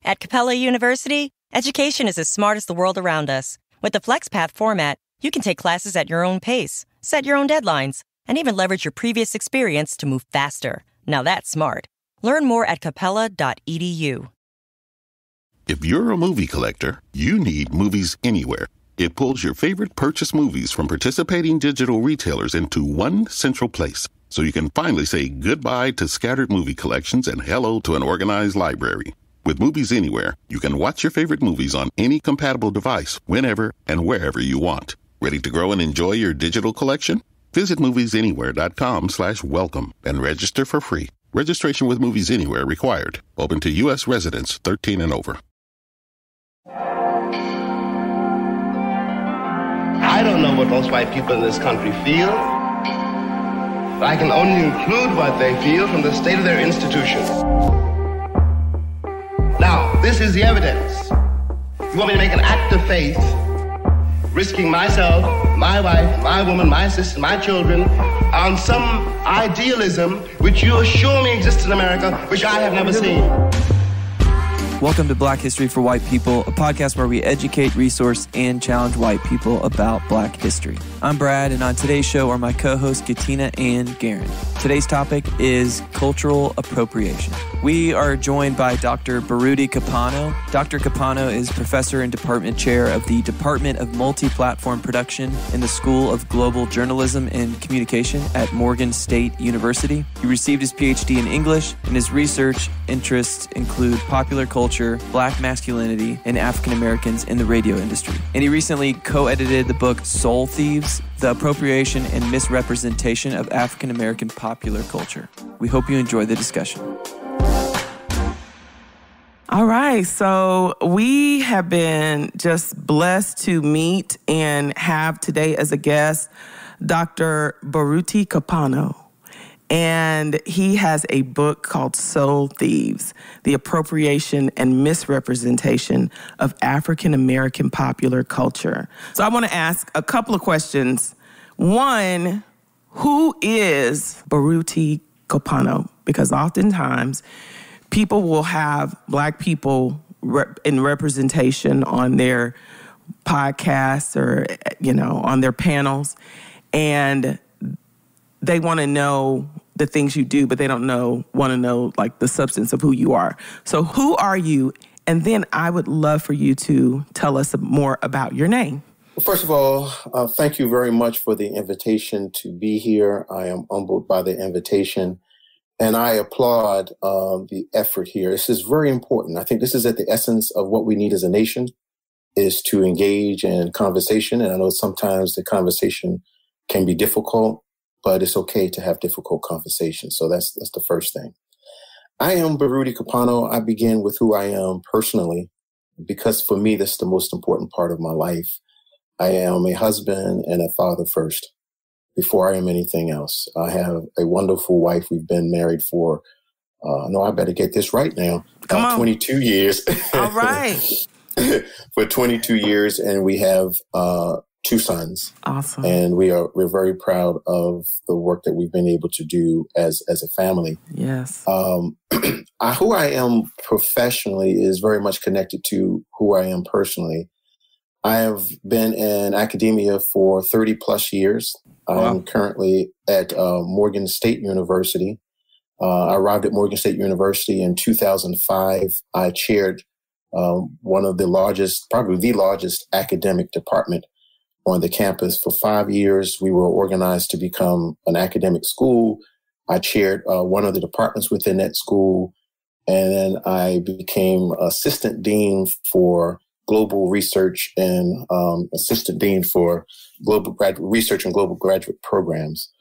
At Capella University, education is as smart as the world around us. With the FlexPath format, you can take classes at your own pace, set your own deadlines, and even leverage your previous experience to move faster. Now that's smart. Learn more at capella.edu. If you're a movie collector, you need Movies Anywhere. It pulls your favorite purchase movies from participating digital retailers into one central place, so you can finally say goodbye to scattered movie collections and hello to an organized library. With Movies Anywhere, you can watch your favorite movies on any compatible device, whenever and wherever you want. Ready to grow and enjoy your digital collection? Visit moviesanywhere.com/welcome and register for free. Registration with Movies Anywhere required. Open to U.S. residents 13 and over. I don't know what most white people in this country feel. I can only include what they feel from the state of their institution. Now, this is the evidence. You want me to make an act of faith, risking myself, my wife, my woman, my sister, my children, on some idealism which you assure me exists in America, which I have never seen. Welcome to Black History for White People, a podcast where we educate, resource, and challenge white people about Black history. I'm Brad, and on today's show are my co-hosts Katina and Garen. Today's topic is cultural appropriation. We are joined by Dr. Baruti Kopano. Dr. Kopano is professor and department chair of the Department of Multiplatform Production in the School of Global Journalism and Communication at Morgan State University. He received his Ph.D. in English, and his research interests include popular culture, Black masculinity, and African Americans in the radio industry. And he recently co-edited the book Soul Thieves, The Appropriation and Misrepresentation of African American Popular Culture. We hope you enjoy the discussion. All right, so we have been just blessed to meet and have today as a guest Dr. Baruti Kopano. And he has a book called Soul Thieves, The Appropriation and Misrepresentation of African American Popular Culture. So I want to ask a couple of questions. One, who is Baruti Kopano? Because oftentimes people will have Black people in representation on their podcasts or, on their panels, and they want to know the things you do, but they don't want to know like the substance of who you are. So who are you? And then I would love for you to tell us more about your name. Well, first of all, thank you very much for the invitation to be here. I am humbled by the invitation, and I applaud the effort here. This is very important. I think this is at the essence of what we need as a nation, is to engage in conversation. And I know sometimes the conversation can be difficult, but it's okay to have difficult conversations. So that's the first thing. I am Baruti Kopano. I begin with who I am personally, because for me, that's the most important part of my life. I am a husband and a father first, before I am anything else. I have a wonderful wife. We've been married for, I better get this right now, 22 years. All right. For 22 years, and we have 2 sons. Awesome. And we're very proud of the work that we've been able to do as a family. Yes. Who I am professionally is very much connected to who I am personally. I have been in academia for 30 plus years. Wow. I'm currently at Morgan State University. I arrived at Morgan State University in 2005. I chaired one of the largest, probably the largest academic department on the campus. For 5 years. We were organized to become an academic school. I chaired one of the departments within that school, and then I became assistant dean for global research and assistant dean for global research and global graduate programs.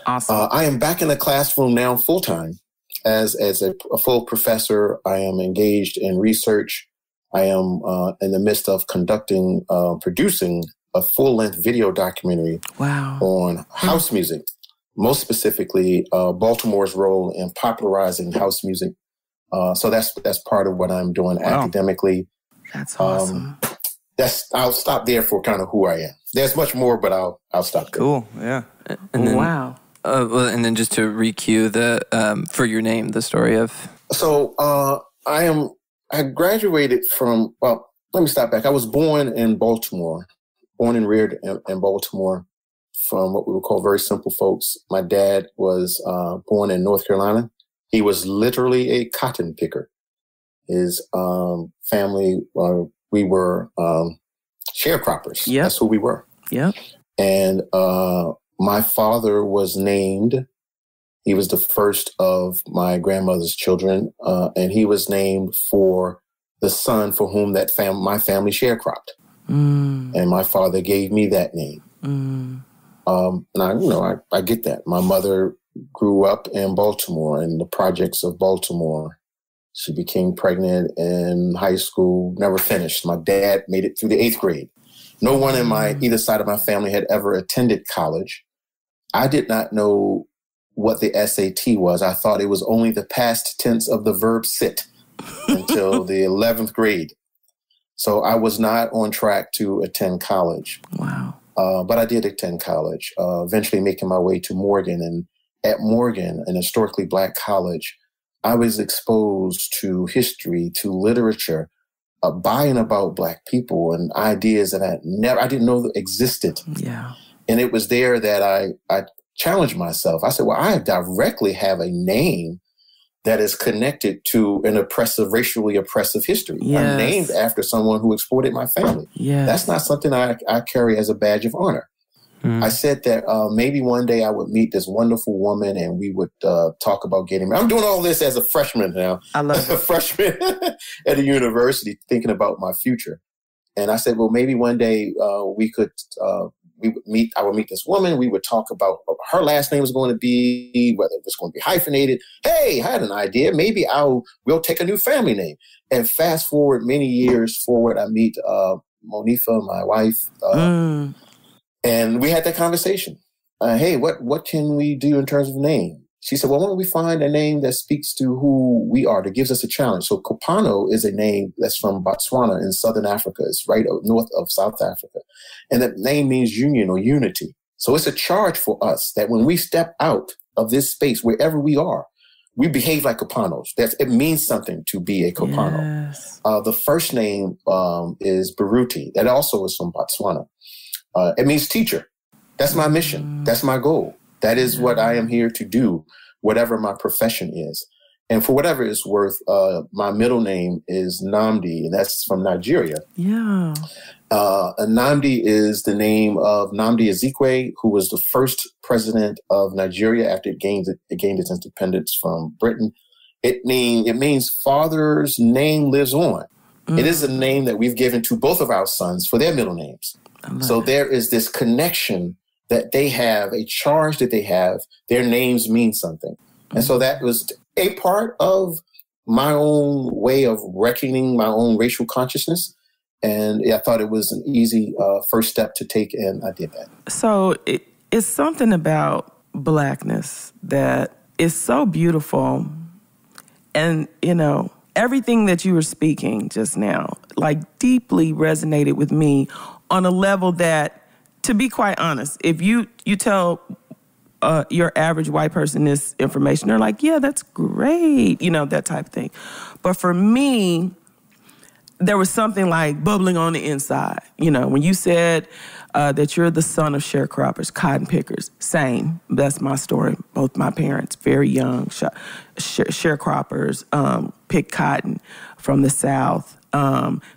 Awesome. I am back in the classroom now full-time as a full professor. I am engaged in research. I am in the midst of producing a full-length video documentary on house music, most specifically Baltimore's role in popularizing house music. So that's part of what I'm doing academically. That's awesome. I'll stop there for kind of who I am. There's much more, but I'll stop there. Cool. Yeah. And then, wow. And then just to recue for your name, the story of. So I am I graduated from, well, let me stop back. I was born in Baltimore, born and reared in Baltimore from what we would call very simple folks. My dad was born in North Carolina. He was literally a cotton picker. His family, we were sharecroppers. Yep. That's who we were. Yep. And my father was named, he was the first of my grandmother's children, and he was named for the son for whom that my family sharecropped. And my father gave me that name. And I get that. My mother grew up in Baltimore, in the projects of Baltimore. She became pregnant in high school, never finished. My dad made it through the 8th grade. No one in either side of my family had ever attended college. I did not know what the SAT was. I thought it was only the past tense of the verb sit until the 11th grade. So I was not on track to attend college. Wow. But I did attend college, eventually making my way to Morgan. And at Morgan, an historically Black college, I was exposed to history, to literature, by and about Black people and ideas that I didn't know that existed. Yeah. And it was there that I challenged myself. I said, well, I directly have a name that is connected to an racially oppressive history. Yes. I'm named after someone who exploited my family. Yes. That's not something I carry as a badge of honor. I said that maybe one day I would meet this wonderful woman and we would talk about getting married. I'm doing all this as a freshman now. I love it. A freshman at a university, thinking about my future. And I said, well, maybe one day we would meet. I would meet this woman. We would talk about what her last name was going to be, whether it was going to be hyphenated. Hey, I had an idea. Maybe we'll take a new family name. And fast forward many years forward, I meet Monifa, my wife. And we had that conversation. Hey, what can we do in terms of name? She said, well, why don't we find a name that speaks to who we are, that gives us a challenge? So Kopano is a name that's from Botswana in Southern Africa. It's right north of South Africa. And that name means union or unity. So it's a charge for us that when we step out of this space, wherever we are, we behave like Kopanos. It means something to be a Kopano. Yes. The first name is Baruti. That also is from Botswana. It means teacher. That's my mission. That's my goal. That is what I am here to do, whatever my profession is. And for whatever it's worth, my middle name is Nnamdi, and that's from Nigeria. Yeah. And Nnamdi is the name of Nnamdi Azikiwe, who was the first president of Nigeria after it gained its independence from Britain. It means father's name lives on. It is a name that we've given to both of our sons for their middle names. So there is this connection that they have, a charge that they have. Their names mean something. And so that was a part of my own way of reckoning my own racial consciousness. And I thought it was an easy first step to take, and I did that. So it's something about Blackness that is so beautiful. And, everything that you were speaking just now, deeply resonated with me on a level that, to be quite honest, if you tell your average white person this information, they're like, yeah, that's great, that type of thing. But for me, there was something like bubbling on the inside. When you said that you're the son of sharecroppers, cotton pickers, same. That's my story. Both my parents, very young, sharecroppers, picked cotton from the South.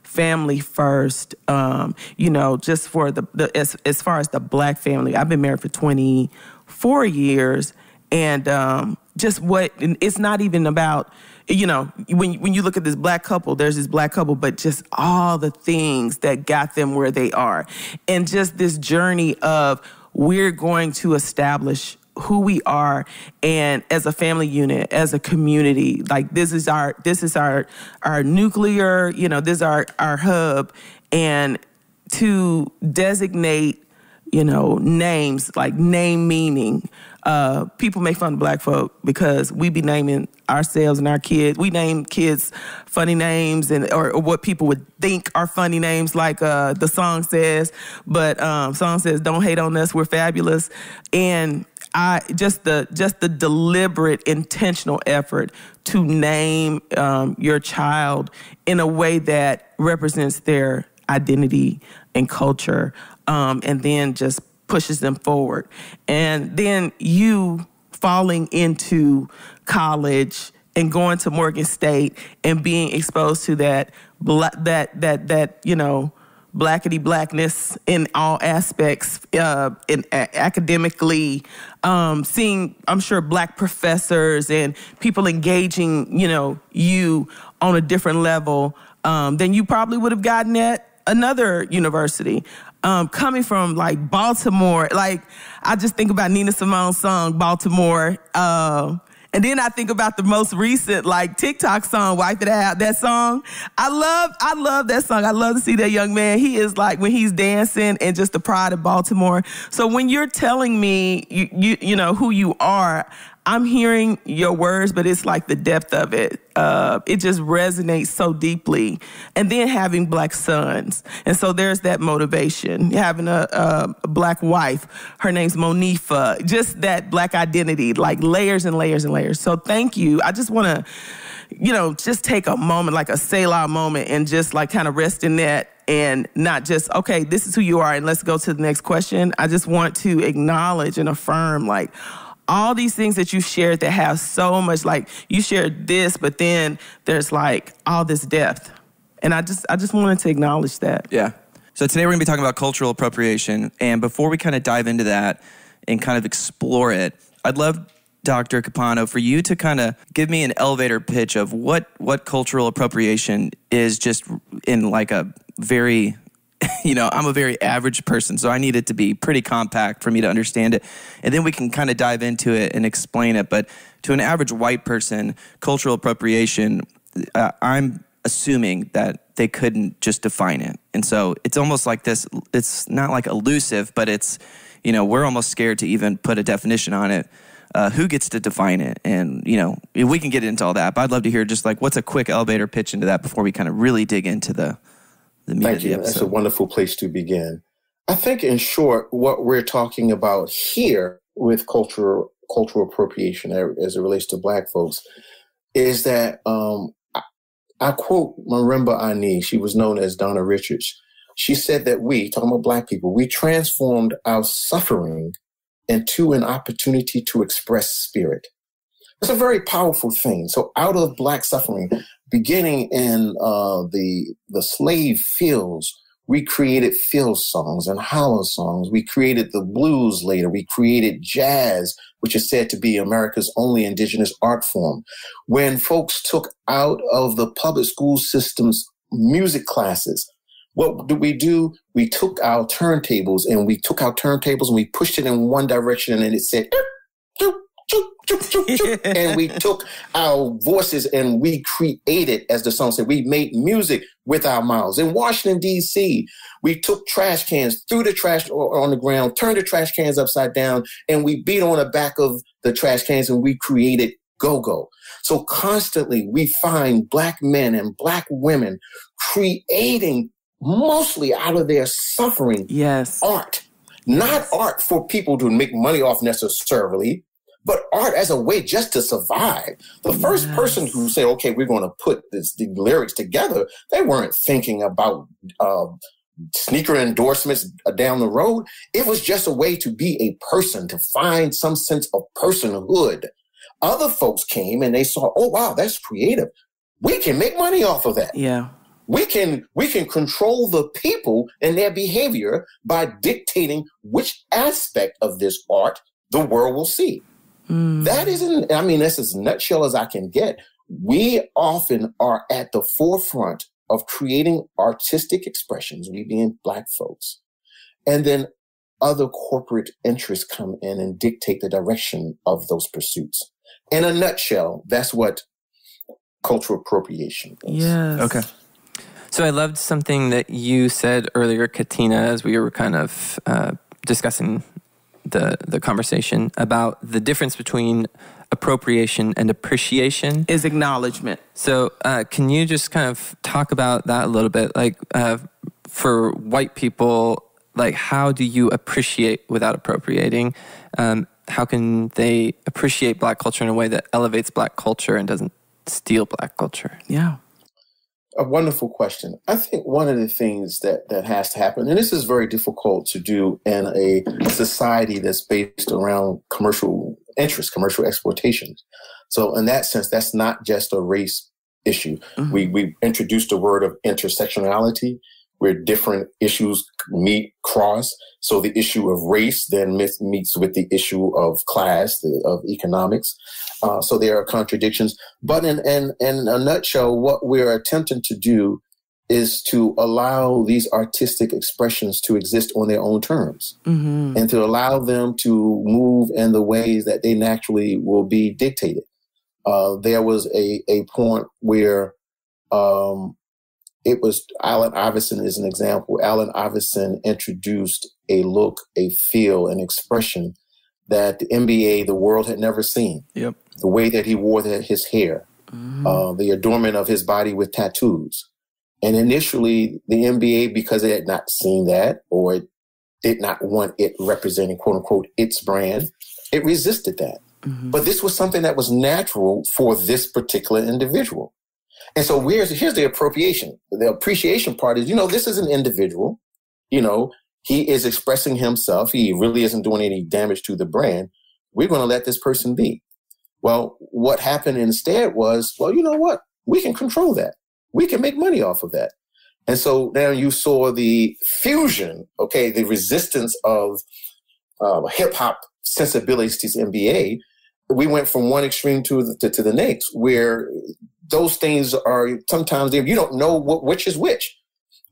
Family first, just for as far as the Black family, I've been married for 24 years, and it's not even about, when you look at this Black couple, there's this Black couple, but just all the things that got them where they are, and just this journey of we're going to establish who we are, and as a family unit, as a community, this is our nuclear, this is our hub, and to designate, names, name meaning. People make fun of Black folk because we be naming ourselves and our kids. We name kids funny names or what people would think are funny names, like the song says. But song says, "Don't hate on us, we're fabulous." And just the deliberate, intentional effort to name your child in a way that represents their identity and culture, and then just pushes them forward. And then you falling into college and going to Morgan State and being exposed to that blackity blackness in all aspects, academically, seeing, I'm sure, black professors and people engaging, you on a different level than you probably would have gotten at another university. Coming from like Baltimore, like I just think about Nina Simone's song, Baltimore. And then I think about the most recent, like, TikTok song, Wipe It Out, that song. I love that song. I love to see that young man. He is like, when he's dancing and just the pride of Baltimore. So when you're telling me, you know, who you are, I'm hearing your words, but it's like the depth of it. It just resonates so deeply. And then having black sons. And so there's that motivation. Having a black wife, her name's Monifa. Just that black identity, like layers and layers and layers. So thank you. I just want to, just take a moment, like a Selah moment, and just like kind of rest in that and not just, okay, this is who you are and let's go to the next question. I just want to acknowledge and affirm, like, all these things that you shared that have so much, like, you shared this, but then there's like all this depth. And I just wanted to acknowledge that. Yeah. So today we're going to be talking about cultural appropriation. And before we kind of dive into that and kind of explore it, I'd love, Dr. Kopano, for you to kind of give me an elevator pitch of what cultural appropriation is, just in like a very... I'm a very average person, so I need it to be pretty compact for me to understand it. And then we can kind of dive into it and explain it. But to an average white person, cultural appropriation, I'm assuming that they couldn't just define it. And so it's almost like this, it's not like elusive, but it's, we're almost scared to even put a definition on it. Who gets to define it? And, we can get into all that. But I'd love to hear just like, what's a quick elevator pitch into that before we kind of really dig into the Thank you. That's a wonderful place to begin. I think, in short, what we're talking about here with cultural appropriation as it relates to Black folks is that I quote Marimba Ani. She was known as Donna Richards. She said that talking about Black people, we transformed our suffering into an opportunity to express spirit. It's a very powerful thing. So out of Black suffering, beginning in the slave fields, we created field songs and hollow songs. We created the blues later. We created jazz, which is said to be America's only indigenous art form. When folks took out of the public school system's music classes, what did we do? We took our turntables and we pushed it in one direction, and it said, and we took our voices and we created, as the song said, we made music with our mouths. In Washington, D.C., we took trash cans, threw the trash on the ground, turned the trash cans upside down, and we beat on the back of the trash cans and we created go-go. So constantly we find Black men and Black women creating, mostly out of their suffering, art. Not art for people to make money off necessarily, but art as a way just to survive. The first person who said, okay, we're going to put the lyrics together, they weren't thinking about sneaker endorsements down the road. It was just a way to be a person, to find some sense of personhood. Other folks came and they saw, oh, wow, that's creative. We can make money off of that. Yeah. We can control the people and their behavior by dictating which aspect of this art the world will see. That isn't, that's as nutshell as I can get. We often are at the forefront of creating artistic expressions, we being Black folks. And then other corporate interests come in and dictate the direction of those pursuits. In a nutshell, that's what cultural appropriation is. Yes. Okay. So I loved something that you said earlier, Katina, as we were kind of discussing the conversation about the difference between appropriation and appreciation. Is acknowledgement. So can you just kind of talk about that a little bit? Like for white people, like how do you appreciate without appropriating? how can they appreciate Black culture in a way that elevates Black culture and doesn't steal Black culture? Yeah. A wonderful question. I think one of the things that has to happen, and this is very difficult to do in a society that's based around commercial interests, commercial exploitations. So in that sense, that's not just a race issue. Mm-hmm. We introduced the word of intersectionality, where different issues cross. So the issue of race then meets with the issue of class, of economics. So there are contradictions. But in a nutshell, what we're attempting to do is to allow these artistic expressions to exist on their own terms, mm-hmm. and to allow them to move in the ways that they naturally will be dictated. There was a point where it was Allen Iverson is an example. Allen Iverson introduced a look, a feel, an expression that the NBA, the world had never seen. Yep. The way that he wore his hair, mm-hmm. The adornment of his body with tattoos. And initially, the NBA, because they had not seen that or did not want it representing, quote unquote, its brand, it resisted that. Mm-hmm. But this was something that was natural for this particular individual. And so here's the appropriation. The appreciation part is, this is an individual. He is expressing himself. He really isn't doing any damage to the brand. We're going to let this person be. Well, what happened instead was, well, you know what? We can control that. We can make money off of that. And so now you saw the fusion, the resistance of hip hop sensibilities to NBA. We went from one extreme to the next, where those things are sometimes you don't know which is which.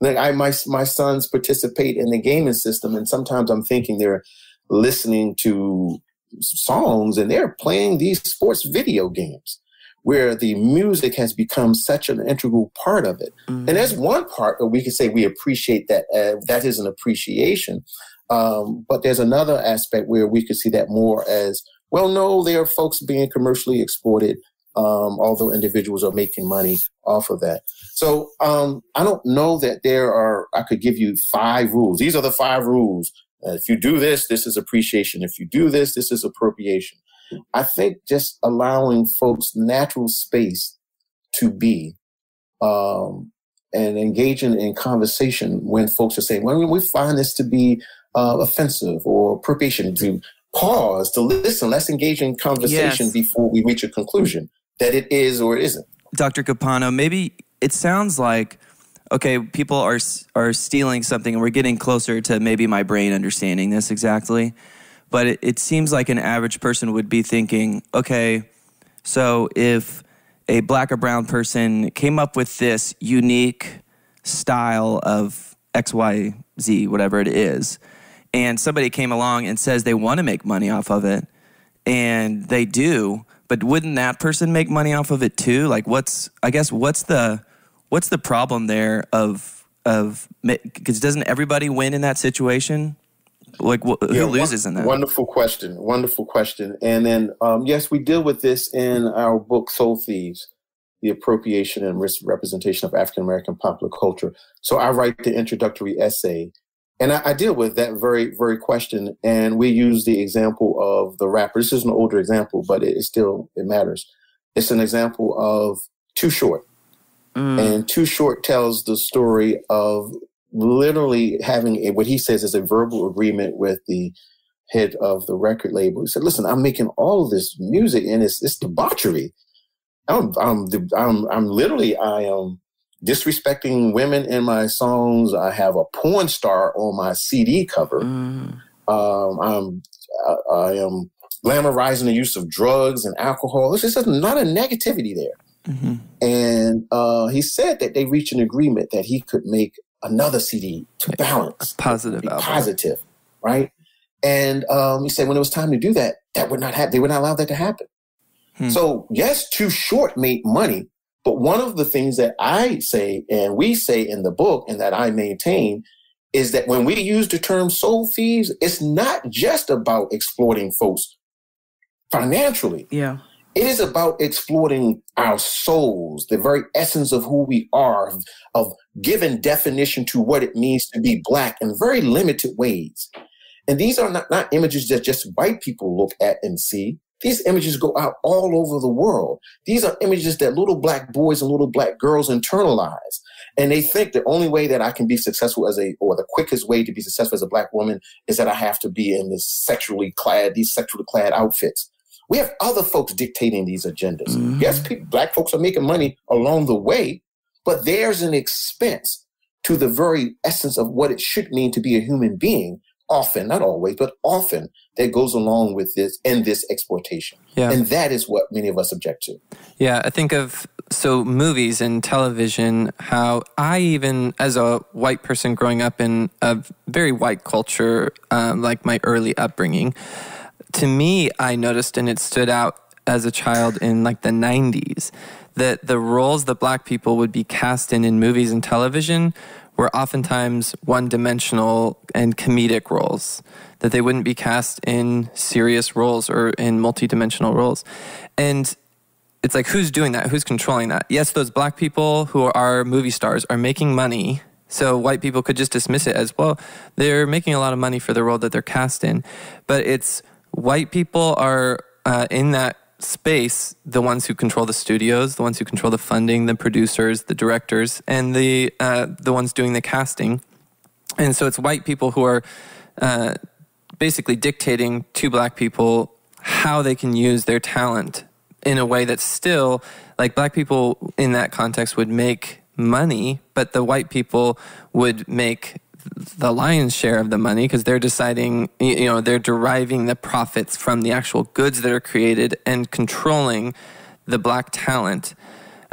Like my sons participate in the gaming system, and sometimes I'm thinking they're listening to songs and they're playing these sports video games where the music has become such an integral part of it. Mm-hmm. And there's one part where we can say we appreciate that. That is an appreciation. But there's another aspect where we could see that more as, well, no, there are folks being commercially exploited, although individuals are making money off of that. So I don't know that I could give you 5 rules. These are the 5 rules. If you do this, this is appreciation. If you do this, this is appropriation. I think just allowing folks natural space to be and engaging in conversation when folks are saying, well, we find this to be offensive or appropriation, to pause, to listen. Let's engage in conversation before we reach a conclusion that it is or it isn't. Dr. Kopano, maybe it sounds like, okay, people are stealing something and we're getting closer to maybe my brain understanding this exactly. But it seems like an average person would be thinking, okay, so if a Black or brown person came up with this unique style of X, Y, Z, whatever it is, and somebody came along and says they want to make money off of it, and they do, but wouldn't that person make money off of it too? Like, what's the problem there because doesn't everybody win in that situation? Like, who loses in that? Wonderful question. And then, yes, we deal with this in our book, Soul Thieves, The Appropriation and Misrepresentation of African-American Popular Culture. So I write the introductory essay, and I deal with that very, very question. And we use the example of the rapper. This is an older example, but it matters. It's an example of Too Short. And Too Short tells the story of literally having what he says is a verbal agreement with the head of the record label. He said, listen, I'm making all of this music and it's debauchery. I am disrespecting women in my songs. I have a porn star on my CD cover. I am glamorizing the use of drugs and alcohol. There's just not a negativity there. Mm-hmm. And he said that they reached an agreement that he could make another CD to balance. Positive album. Positive, right? And he said when it was time to do that, they would not allow that to happen. So yes, Too Short made money, but one of the things that I say and we say in the book and that I maintain is that when we use the term soul thieves, it's not just about exploiting folks financially. Yeah. It is about exploiting our souls, the very essence of who we are, of giving definition to what it means to be Black in very limited ways. And these are not images that just white people look at and see. These images go out all over the world. These are images that little Black boys and little Black girls internalize. And they think the only way that I can be successful or the quickest way to be successful as a Black woman is that I have to be in these sexually clad outfits. We have other folks dictating these agendas. Mm-hmm. Yes, Black folks are making money along the way, but there's an expense to the very essence of what it should mean to be a human being. Often, not always, but often that goes along with this and this exploitation. Yeah. And that is what many of us object to. Yeah, I think of, movies and television, how I even, as a white person growing up in a very white culture, like my early upbringing, to me, I noticed, and it stood out as a child in like the 90s, that the roles that Black people would be cast in movies and television were oftentimes one-dimensional and comedic roles, that they wouldn't be cast in serious roles or in multi-dimensional roles. And it's like, who's doing that? Who's controlling that? Yes, those Black people who are movie stars are making money, so white people could just dismiss it as, well, they're making a lot of money for the role that they're cast in. But it's white people are in that space, the ones who control the studios, the ones who control the funding, the producers, the directors, and the ones doing the casting. And so it's white people who are basically dictating to Black people how they can use their talent in a way that's still, like, Black people in that context would make money, but the white people would make the lion's share of the money because they're deciding, they're deriving the profits from the actual goods that are created and controlling the Black talent.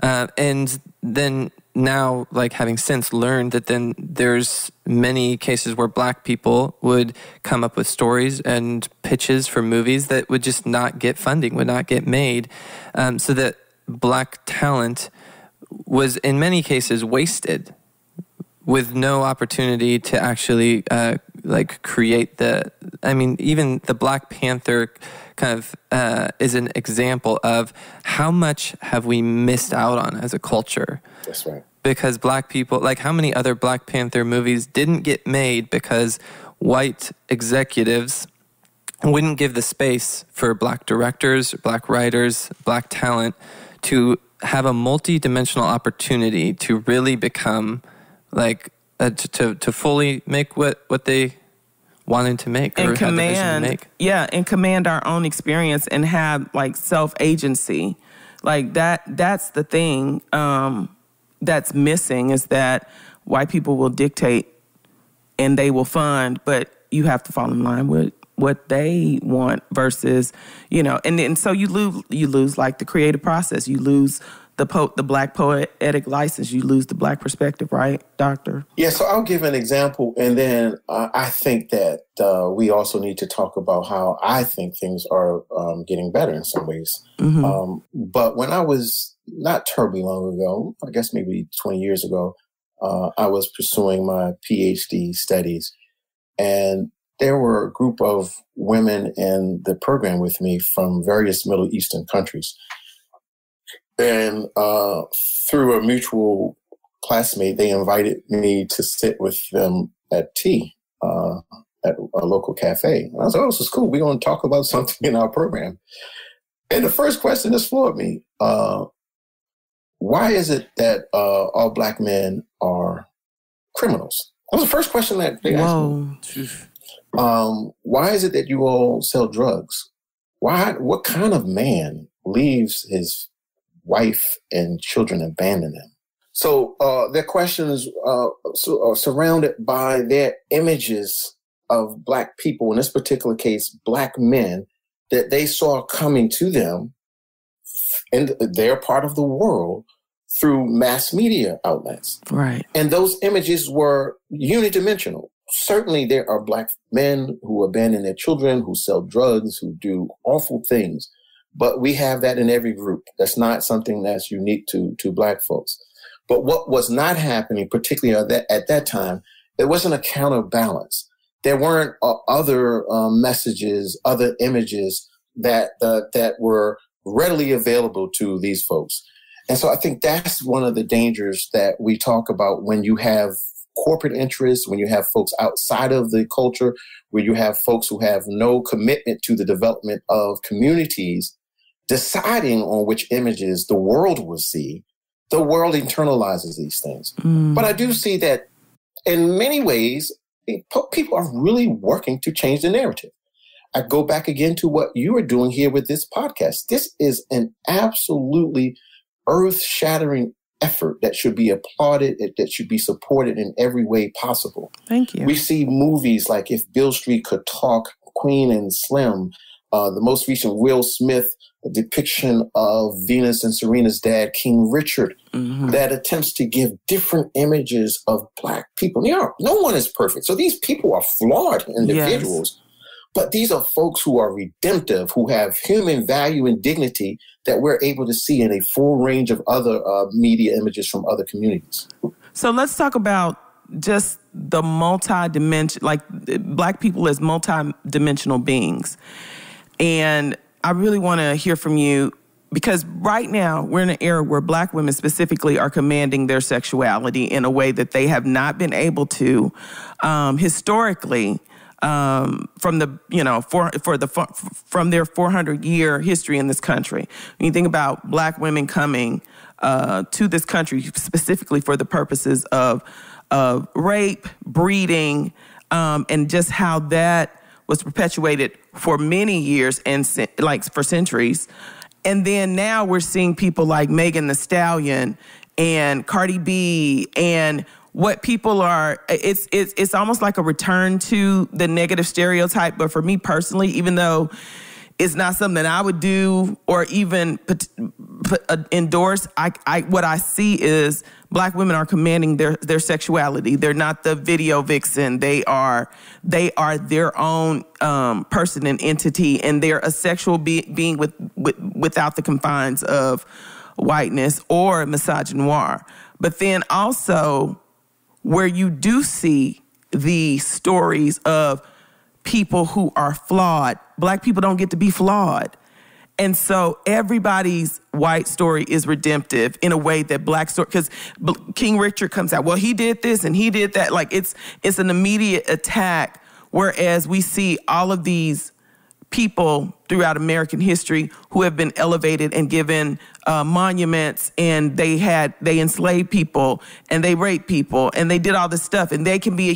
And then now, like, having since learned that then there's many cases where Black people would come up with stories and pitches for movies that would just not get funding, would not get made, so that Black talent was in many cases wasted, with no opportunity to actually create even the Black Panther kind of is an example of how much have we missed out on as a culture. That's right. Because Black people, like, how many other Black Panther movies didn't get made because white executives wouldn't give the space for Black directors, Black writers, Black talent to have a multi-dimensional opportunity to really become to fully make what they wanted to make, or had the vision to make. Yeah, and command our own experience and have like self-agency. Like that's the thing that's missing, is that white people will dictate and they will fund, but you have to fall in line with what they want versus, and so you lose like the creative process. You lose the Black poetic license. You lose the Black perspective, right, Doctor? Yeah, so I'll give an example, and then I think that we also need to talk about how I think things are getting better in some ways. Mm-hmm. But when I was not terribly long ago, I guess maybe 20 years ago, I was pursuing my Ph.D. studies, and there were a group of women in the program with me from various Middle Eastern countries. And through a mutual classmate, they invited me to sit with them at tea at a local cafe. And I was like, oh, this is cool. We're going to talk about something in our program. And the first question just floored me. Why is it that all Black men are criminals? That was the first question that they asked me. Why is it that you all sell drugs? What kind of man leaves his wife and children abandon him? So their questions are surrounded by their images of Black people, in this particular case, Black men, that they saw coming to them in their part of the world through mass media outlets. Right. And those images were unidimensional. Certainly there are Black men who abandon their children, who sell drugs, who do awful things. But we have that in every group. That's not something that's unique to Black folks. But what was not happening, particularly at that time, there wasn't a counterbalance. There weren't other messages, other images that were readily available to these folks. And so I think that's one of the dangers that we talk about when you have corporate interests, when you have folks outside of the culture, where you have folks who have no commitment to the development of communities, deciding on which images the world will see, the world internalizes these things. But I do see that in many ways, people are really working to change the narrative. I go back again to what you are doing here with this podcast. This is an absolutely earth-shattering effort that should be applauded, that should be supported in every way possible. Thank you. We see movies like If Beale Street Could Talk, Queen and Slim, the most recent Will Smith depiction of Venus and Serena's dad, King Richard, that attempts to give different images of Black people. No one is perfect. So these people are flawed individuals. Yes. But these are folks who are redemptive, who have human value and dignity that we're able to see in a full range of other media images from other communities. So let's talk about just the multi-dimension, like Black people as multi-dimensional beings. And I really want to hear from you, because right now we're in an era where Black women specifically are commanding their sexuality in a way that they have not been able to historically. From the, from their 400-year history in this country. When you think about Black women coming to this country specifically for the purposes of rape, breeding, and just how that was perpetuated for many years and for centuries. And then now we're seeing people like Megan Thee Stallion and Cardi B and what people are, it's almost like a return to the negative stereotype. But for me personally, even though it's not something that I would do or even endorse, what I see is Black women are commanding their sexuality. They're not the video vixen. They are their own person and entity, and they're a sexual being without the confines of whiteness or misogynoir. But then also, where you do see the stories of people who are flawed, Black people don't get to be flawed. And so everybody's white story is redemptive in a way that Black story, because King Richard comes out, well, he did this and he did that. Like it's an immediate attack, whereas we see all of these people throughout American history who have been elevated and given monuments, and they enslaved people and they raped people and they did all this stuff, and they can be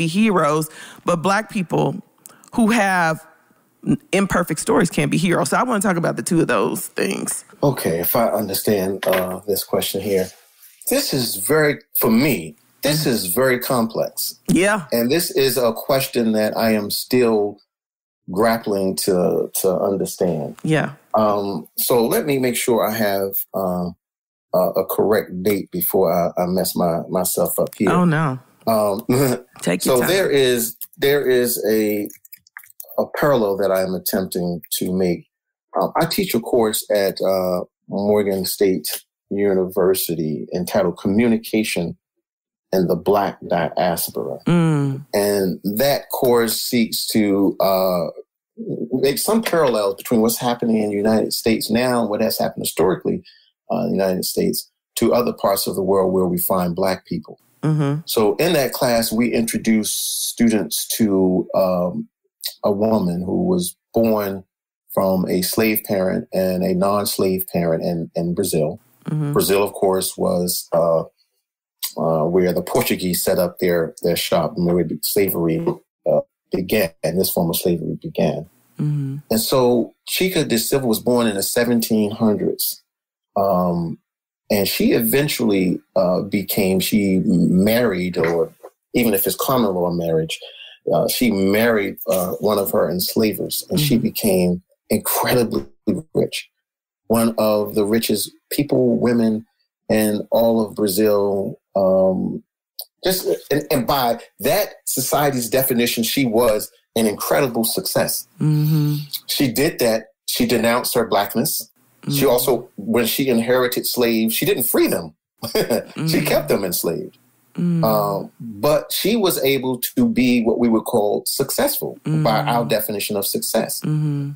heroes, but Black people who have imperfect stories can't be heroes. So I want to talk about the two of those things. Okay, if I understand this question here, this is very complex. Yeah. And this is a question that I am still grappling to understand. Yeah. So let me make sure I have a correct date before I mess myself up here. Oh no. Take your time. So there is a parallel that I am attempting to make. I teach a course at Morgan State University entitled Communication and the Black Diaspora. And that course seeks to make some parallels between what's happening in the United States now and what has happened historically in the United States to other parts of the world where we find Black people. So in that class, we introduce students to a woman who was born from a slave parent and a non-slave parent in Brazil. Brazil, of course, was where the Portuguese set up their shop and where slavery began, and this form of slavery began. And so Chica de Silva was born in the 1700s. And she eventually she married, or even if it's common law marriage, she married one of her enslavers, and she became incredibly rich. One of the richest women in all of Brazil. And by that society's definition, she was an incredible success. She did that. She denounced her Blackness. She also, when she inherited slaves, she didn't free them. She kept them enslaved. But she was able to be what we would call successful by our definition of success.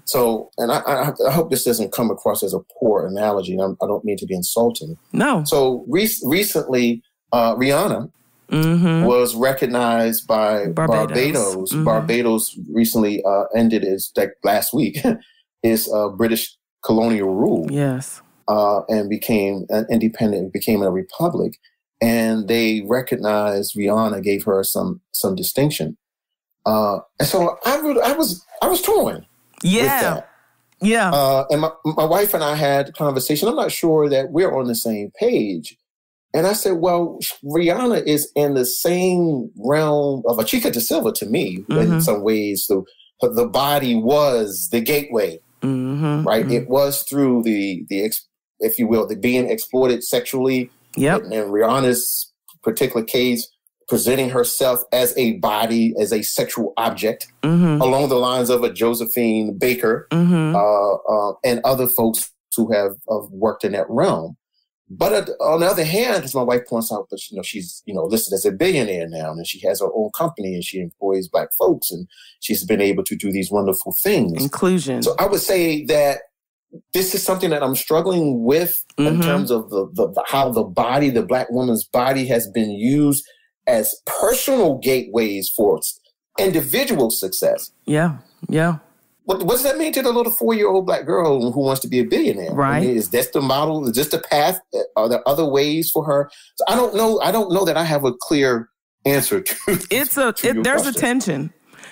So, and I hope this doesn't come across as a poor analogy. I don't mean to be insulting. No. So recently, Rihanna was recognized by Barbados. Barbados recently ended last week its British colonial rule. Yes. And became an independent, became a republic. And they recognized Rihanna, gave her some distinction. And so I was torn with that. Yeah. And my wife and I had a conversation. I'm not sure that we're on the same page. And I said, well, Rihanna is in the same realm of a Chica da Silva to me in some ways. The body was the gateway, right? It was through the if you will, the being exploited sexually. Yep. And in Rihanna's particular case, presenting herself as a body, as a sexual object, along the lines of a Josephine Baker and other folks who have worked in that realm. But on the other hand, as my wife points out, but she's listed as a billionaire now, and she has her own company, and she employs Black folks, and she's been able to do these wonderful things. Inclusion. So I would say that this is something that I'm struggling with in terms of how the body, the Black woman's body, has been used as personal gateways for individual success. Yeah, yeah. What does that mean to the little 4-year-old Black girl who wants to be a billionaire? Right. I mean, is that the model? Is this the path? Are there other ways for her? So I don't know. I don't know that I have a clear answer to. There's a tension.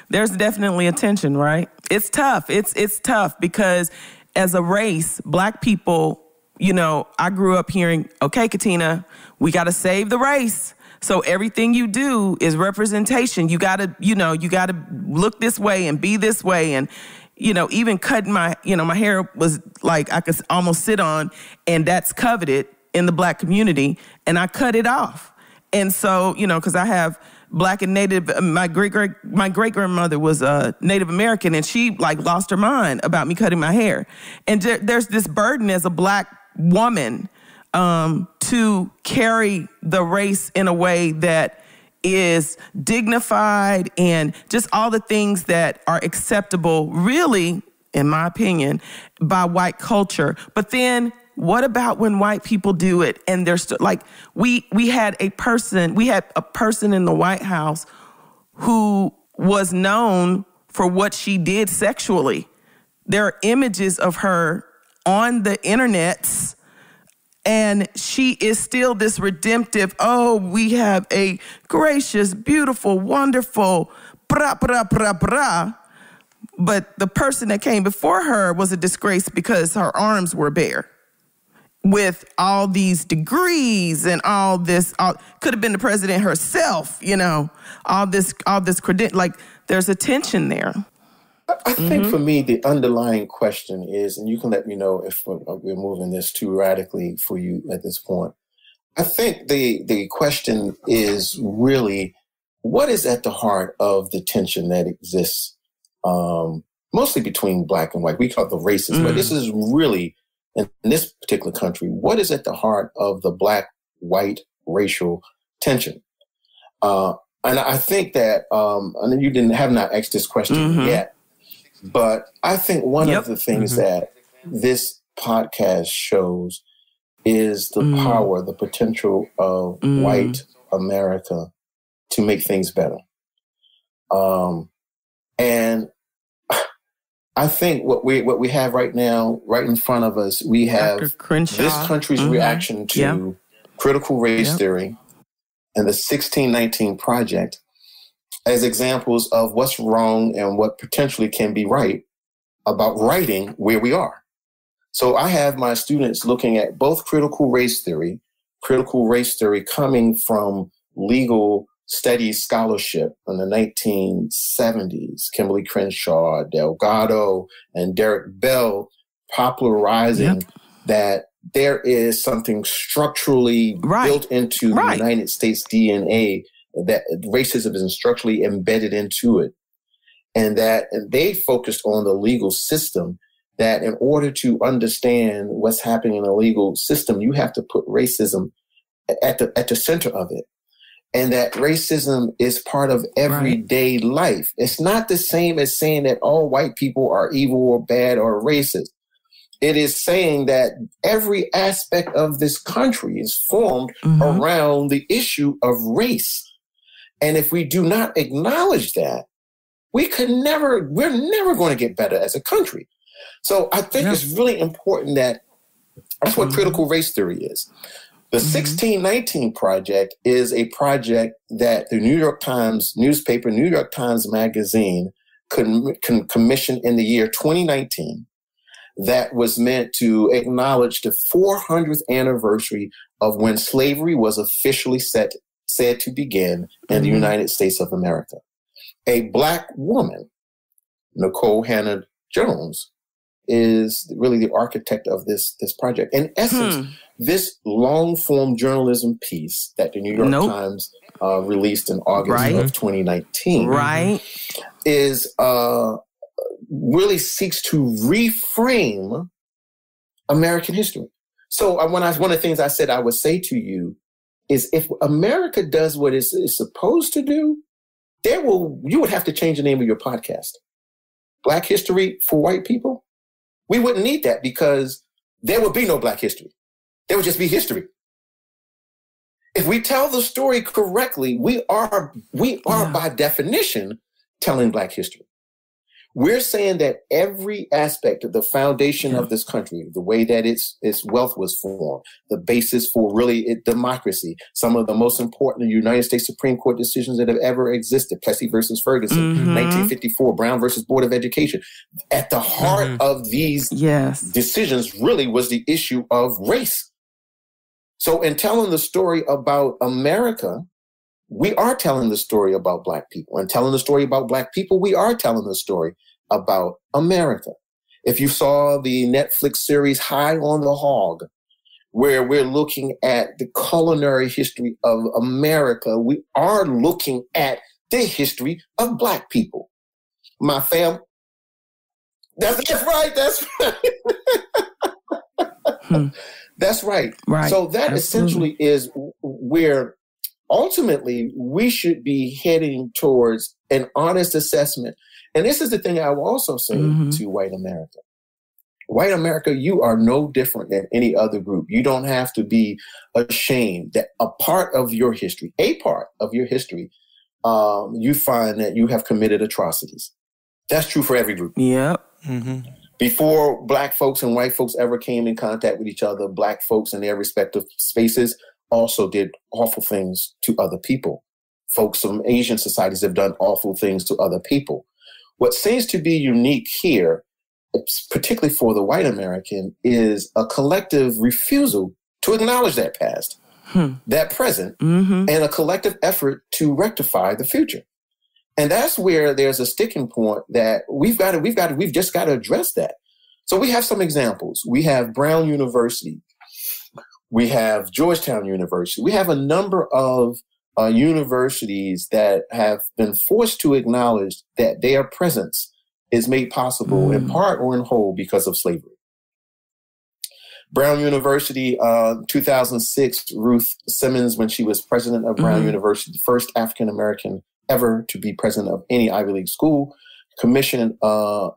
There's definitely a tension, right? It's tough. It's tough because as a race, Black people, I grew up hearing, okay, Katina, we got to save the race. So everything you do is representation. You gotta look this way and be this way. And, even cutting my hair was like I could almost sit on, and that's coveted in the Black community. And I cut it off. And so, because I have Black and Native, my great grandmother was Native American, and she lost her mind about me cutting my hair. And there's this burden as a Black woman to carry the race in a way that is dignified and just all the things that are acceptable, really, in my opinion, by white culture. But then what about when white people do it and they're we had a person in the White House who was known for what she did sexually. There are images of her on the internets, and she is still this redemptive, we have a gracious, beautiful, wonderful, bra, bra, bra, bra. But the person that came before her was a disgrace because her arms were bare with all these degrees and all this, could have been the president herself, all this credit. There's a tension there. I think for me, the underlying question is, and you can let me know if we're moving this too radically for you at this point. I think the question is really, what is at the heart of the tension that exists mostly between Black and white? We call it the racism, but this is really, in this particular country, what is at the heart of the Black-white racial tension? And I think that, and you have not asked this question yet, but I think one of the things that this podcast shows is the power, the potential of white America to make things better. And I think what we have right now, right in front of us, we have this country's reaction to critical race theory and the 1619 Project as examples of what's wrong and what potentially can be right about writing where we are. So I have my students looking at both critical race theory coming from legal studies scholarship in the 1970s, Kimberly Crenshaw, Delgado, and Derek Bell popularizing that there is something structurally built into the United States DNA, that racism is structurally embedded into it. And that they focused on the legal system, that in order to understand what's happening in the legal system, you have to put racism at the center of it. And that racism is part of everyday life. It's not the same as saying that all white people are evil or bad or racist. It is saying that every aspect of this country is formed around the issue of race. And if we do not acknowledge that, we're never going to get better as a country. So I think it's really important that's what critical race theory is. The 1619 Project is a project that the New York Times newspaper, New York Times Magazine, commissioned in the year 2019 that was meant to acknowledge the 400th anniversary of when slavery was officially said to begin in the United States of America. A Black woman, Nicole Hannah Jones, is really the architect of this project. In essence, this long-form journalism piece that the New York Times released in August of 2019 is really seeks to reframe American history. So one of the things I said I would say to you is, if America does what it's supposed to do, you would have to change the name of your podcast. Black History for White People? We wouldn't need that, because there would be no Black history. There would just be history. If we tell the story correctly, we are by definition telling Black history. We're saying that every aspect of the foundation of this country, the way that its wealth was formed, the basis for really democracy, some of the most important United States Supreme Court decisions that have ever existed, Plessy versus Ferguson, 1954, Brown versus Board of Education. At the heart of these decisions really was the issue of race. So in telling the story about America, we are telling the story about Black people. And telling the story about Black people, we are telling the story about America. If you saw the Netflix series High on the Hog, where we're looking at the culinary history of America, we are looking at the history of Black people. My fam, that's right. That's right. So that essentially is where ultimately we should be heading towards an honest assessment. And this is the thing I will also say to white America. White America, you are no different than any other group. You don't have to be ashamed that a part of your history, you find that you have committed atrocities. That's true for every group. Yep. Before Black folks and white folks ever came in contact with each other, Black folks in their respective spaces also did awful things to other people. Folks from Asian societies have done awful things to other people. What seems to be unique here, particularly for the white American, is a collective refusal to acknowledge that past, that present, and a collective effort to rectify the future. And that's where there's a sticking point that we've just got to address that. So we have some examples. We have Brown University. We have Georgetown University. We have a number of universities that have been forced to acknowledge that their presence is made possible in part or in whole because of slavery. Brown University, 2006, Ruth Simmons, when she was president of Brown University, the first African-American ever to be president of any Ivy League school, commissioned a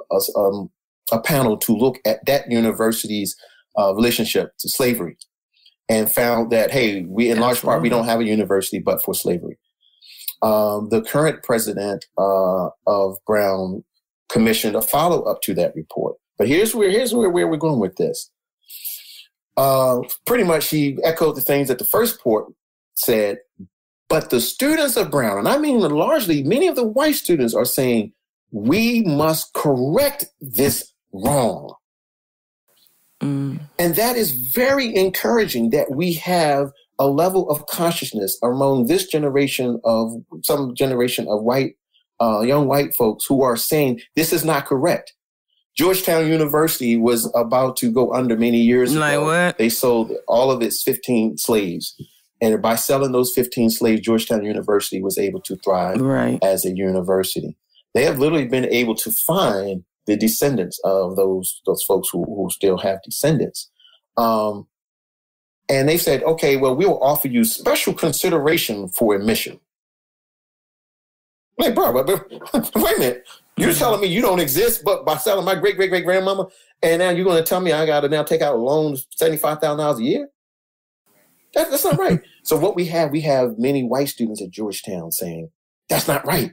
panel to look at that university's relationship to slavery, and found that, hey, in large part, we don't have a university but for slavery. The current president of Brown commissioned a follow-up to that report. But here's where we're going with this. Pretty much he echoed the things that the first report said, but the students of Brown, and I mean largely many of the white students, are saying, we must correct this wrong. And that is very encouraging that we have a level of consciousness among this generation of white, young white folks who are saying this is not correct. Georgetown University was about to go under many years ago. What? They sold all of its 15 slaves. And by selling those 15 slaves, Georgetown University was able to thrive as a university. They have literally been able to find the descendants of those folks who still have descendants. And they said, okay, well, we will offer you special consideration for admission. Like, bro, wait a minute. You're telling me you don't exist, but by selling my great-great-great-grandmama And now you're going to tell me I got to now take out loans $75,000 a year? That's not right. So what we have many white students at Georgetown saying, that's not right.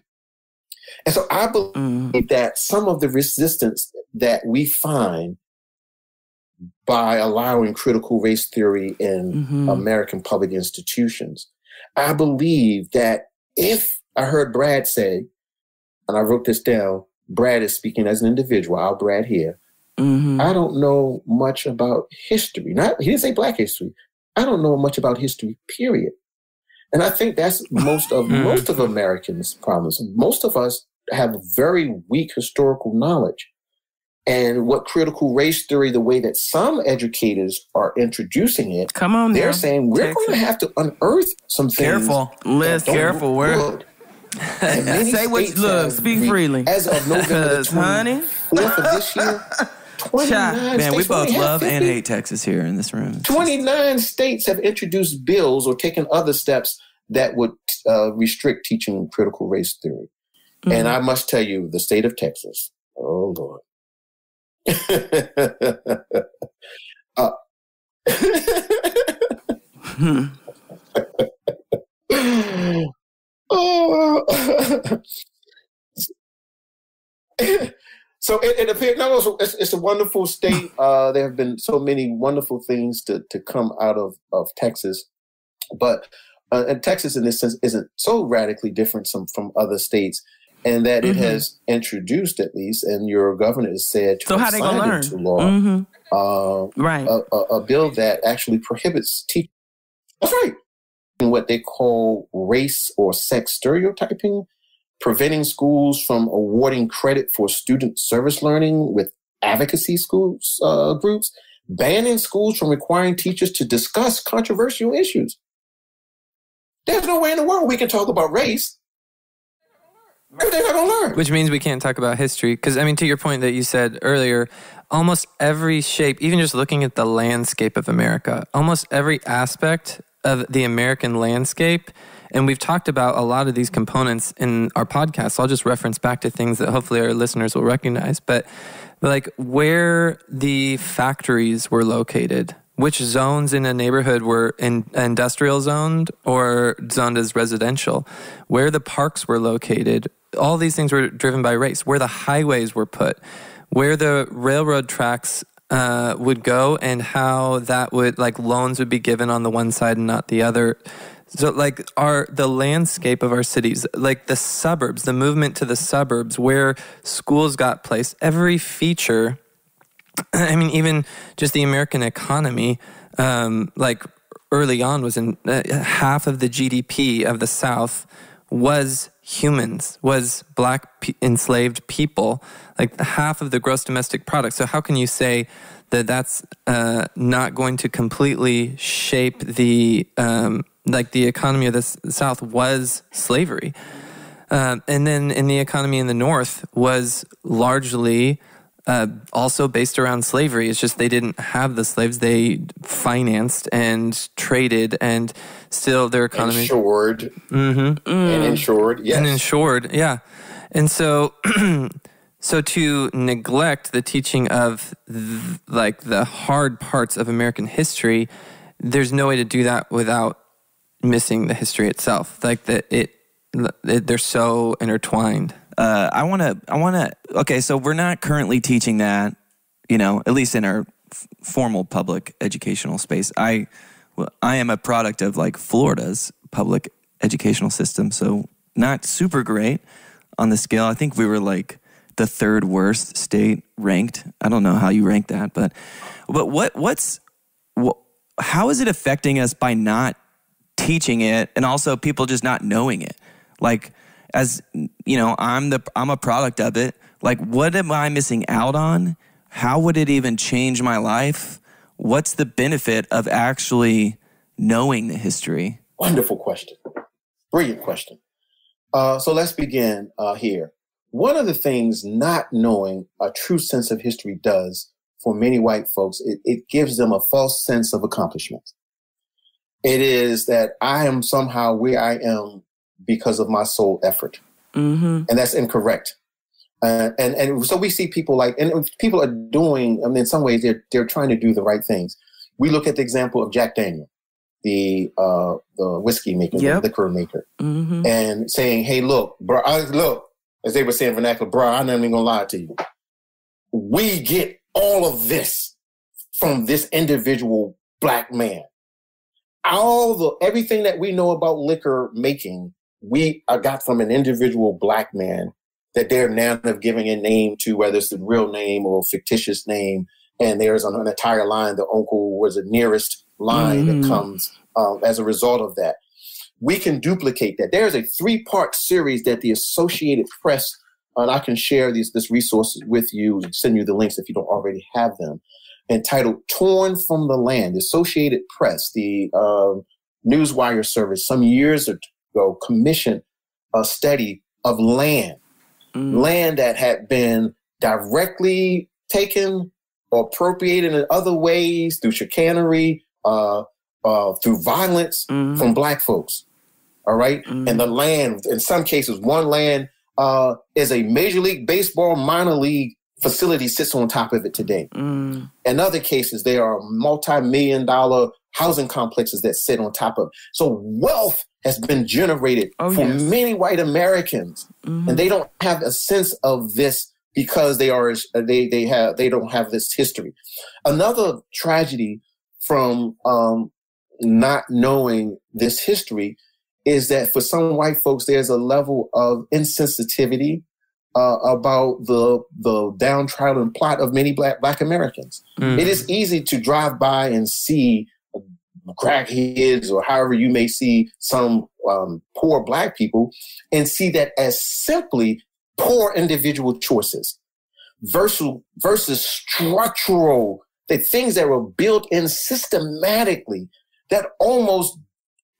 And so I believe that some of the resistance that we find by allowing critical race theory in American public institutions, I believe that if I heard Brad say, and I wrote this down, Brad is speaking as an individual, I'll Brad here. I don't know much about history. He didn't say Black history. I don't know much about history, period. And I think that's most of Americans' problems. Most of us have very weak historical knowledge. And what critical race theory, the way that some educators are introducing it, they're saying we're going to have to unearth some things. Careful. Careful. Say what you look. Speak freely. As of November 24th of this year, 29 man, we both love 50. and hate Texas here in this room. 29 states have introduced bills or taken other steps that would restrict teaching critical race theory. And I must tell you, the state of Texas, oh, Lord. So it appears it's a wonderful state. There have been so many wonderful things to come out of Texas, but and Texas in this sense isn't so radically different from other states, and that it has introduced, at least, and your governor has said to how they gonna learn into law a bill that actually prohibits teaching. That's right. What they call race or sex stereotyping, preventing schools from awarding credit for student service learning with advocacy schools groups, banning schools from requiring teachers to discuss controversial issues. There's no way in the world we can talk about race. They're not going to learn. Which means we can't talk about history. Because, I mean, to your point that you said earlier, almost every shape, even just looking at the landscape of America, almost every aspect of the American landscape, and we've talked about a lot of these components in our podcast, so I'll just reference back to things that hopefully our listeners will recognize, but like where the factories were located, which zones in a neighborhood were industrial zoned or zoned as residential, where the parks were located, all these things were driven by race, where the highways were put, where the railroad tracks would go, and how that would, like, loans would be given on the one side and not the other. So, like, the landscape of our cities, like the suburbs, the movement to the suburbs, where schools got placed, every feature, I mean, even just the American economy, like early on was in half of the GDP of the South was humans, was Black enslaved people, like half of the gross domestic product. So how can you say that that's not going to completely shape the like the economy of the South was slavery? And then in the economy in the North was largely also based around slavery. It's just they didn't have the slaves. They financed and traded, and still their economy... Insured. And insured, yes. And insured, yeah. And so... So to neglect the teaching of like the hard parts of American history, there's no way to do that without missing the history itself. Like they're so intertwined. I want to. Okay, so we're not currently teaching that, at least in our formal public educational space. I am a product of like Florida's public educational system, so not super great on the scale. I think we were like the third worst state ranked. I don't know how you rank that, but how is it affecting us by not teaching it, and also people just not knowing it? Like, as I'm a product of it. Like, what am I missing out on? How would it even change my life? What's the benefit of actually knowing the history? Wonderful question. Brilliant question. So let's begin here. One of the things not knowing a true sense of history does for many white folks, it gives them a false sense of accomplishment. It is that I am somehow where I am because of my sole effort. And that's incorrect. And so we see people and people are doing, in some ways, they're trying to do the right things. We look at the example of Jack Daniel, the whiskey maker, the liquor maker, and saying, hey, look, bro, look, as they were saying vernacular, bro, I'm not even going to lie to you. We get all of this from this individual Black man. Everything that we know about liquor making, we got from an individual Black man that they're now giving a name to, whether it's the real name or fictitious name. And there's an entire line, the uncle was the nearest line that comes as a result of that. We can duplicate that. There's a 3-part series that the Associated Press, and I can share this resources with you and send you the links if you don't already have them, entitled Torn from the Land. The Associated Press, the newswire service, some years ago, commissioned a study of land that had been directly taken or appropriated in other ways through chicanery, through violence from Black folks. All right. And the land, in some cases, one land is a Major League Baseball minor league facility sits on top of it today. In other cases, there are multi-million-dollar housing complexes that sit on top of it. So wealth has been generated for many white Americans, and they don't have a sense of this because they don't have this history. Another tragedy from not knowing this history is that for some white folks, there's a level of insensitivity about the downtrodden plot of many Black Americans. It is easy to drive by and see crackheads or however you may see some poor Black people and see that as simply poor individual choices versus structural, the things that were built in systematically that almost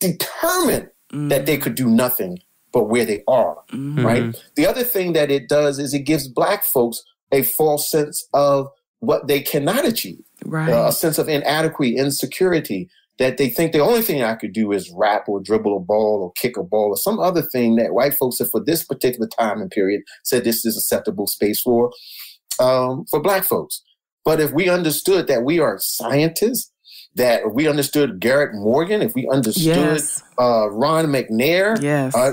determined that they could do nothing but where they are, right? The other thing that it does is it gives Black folks a false sense of what they cannot achieve, a sense of inadequacy, insecurity, that they think the only thing I could do is rap or dribble a ball or kick a ball or some other thing that white folks have for this particular time and period said this is acceptable space for Black folks. But if we understood that we are scientists, that we understood Garrett Morgan, if we understood Ron McNair,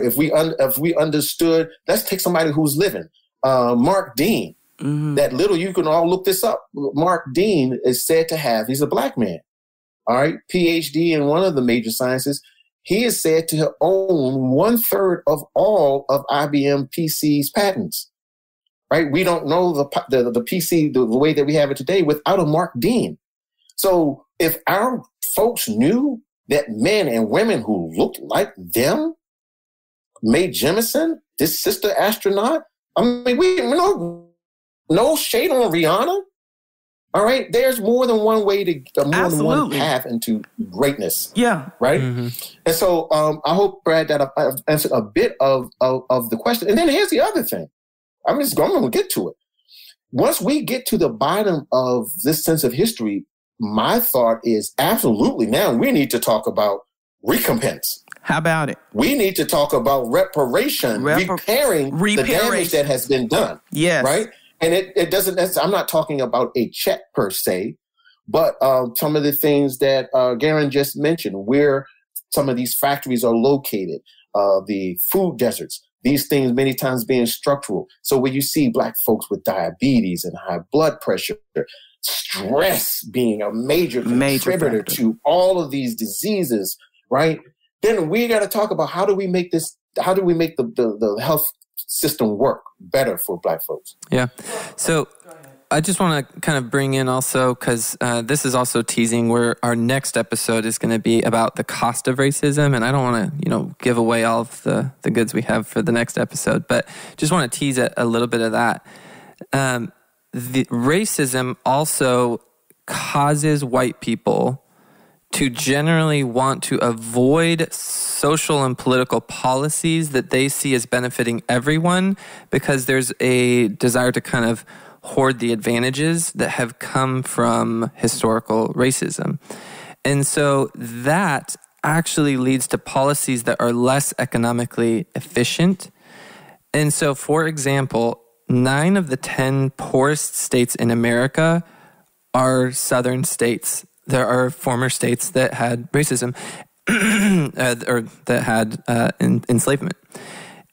if we understood, let's take somebody who's living, Mark Dean, that little, you can all look this up. Mark Dean is said to have, he's a Black man, all right, Ph.D. in one of the major sciences. He is said to own 1/3 of all of IBM PC's patents, right? We don't know the PC the way that we have it today without a Mark Dean. So if our folks knew that men and women who looked like them, Mae Jemison, this sister astronaut, I mean, we no shade on Rihanna. All right, there's more than one way than one path into greatness. Yeah, right. And so I hope, Brad, that I've answered a bit of the question. And then here's the other thing. I'm going to get to it. Once we get to the bottom of this sense of history, my thought is absolutely now we need to talk about recompense. How about it? We need to talk about reparation, repairing the damage that has been done. Yes. Right? And it doesn't, I'm not talking about a check per se, but some of the things that Garen just mentioned, where some of these factories are located, the food deserts, these things many times being structural. So when you see Black folks with diabetes and high blood pressure, stress being a major contributor to all of these diseases, right? Then we got to talk about how do we make the health system work better for Black folks. Yeah. So I just want to kind of bring in also, because this is also teasing where our next episode is going to be about the cost of racism. And I don't want to, give away all of the goods we have for the next episode, but just want to tease a little bit of that. The racism also causes white people to generally want to avoid social and political policies that they see as benefiting everyone because there's a desire to kind of hoard the advantages that have come from historical racism. And so that actually leads to policies that are less economically efficient. And so, for example, 9 of the 10 poorest states in America are southern states. There are former states that had racism or that had enslavement.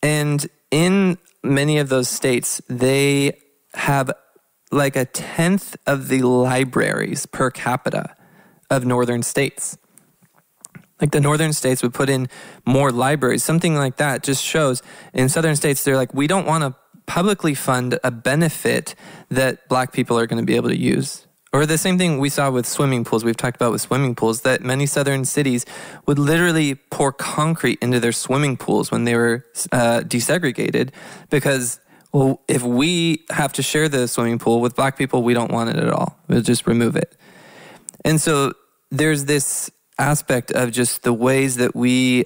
And in many of those states, they have like 1/10 of the libraries per capita of northern states. Like the northern states would put in more libraries. Something like that just shows in southern states, they're like, we don't want to publicly fund a benefit that Black people are going to be able to use. Or the same thing we saw with swimming pools. We've talked about with swimming pools, that many southern cities would literally pour concrete into their swimming pools when they were desegregated because, well, if we have to share the swimming pool with Black people, we don't want it at all. We'll just remove it. And so there's this aspect of just the ways that we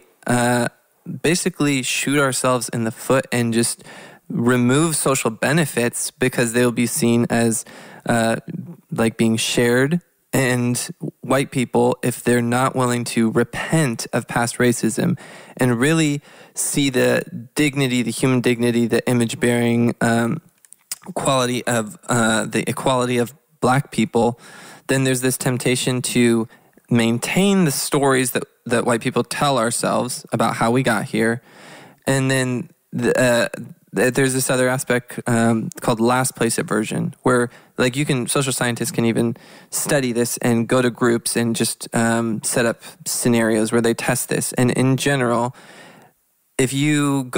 basically shoot ourselves in the foot and just remove social benefits because they'll be seen as like being shared. And white people, if they're not willing to repent of past racism and really see the dignity, the human dignity, the image-bearing quality of the equality of Black people, then there's this temptation to maintain the stories that white people tell ourselves about how we got here. And then there's this other aspect called last place aversion, where like social scientists can even study this and go to groups and just set up scenarios where they test this. And in general, if you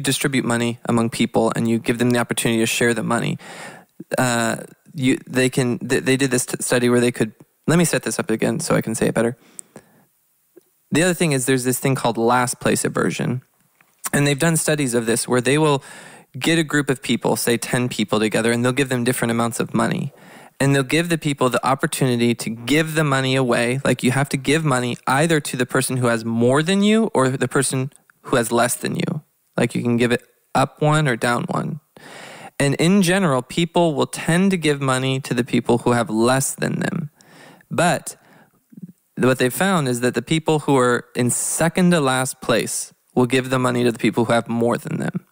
distribute money among people and you give them the opportunity to share the money, they did this study where they could. Let me set this up again so I can say it better. The other thing is there's this thing called last place aversion. And they've done studies of this where they will get a group of people, say 10 people together, and they'll give them different amounts of money. And they'll give the people the opportunity to give the money away. Like you have to give money either to the person who has more than you or the person who has less than you. Like you can give it up one or down one. And in general, people will tend to give money to the people who have less than them. But what they found is that the people who are in second to last place will give the money to the people who have more than them.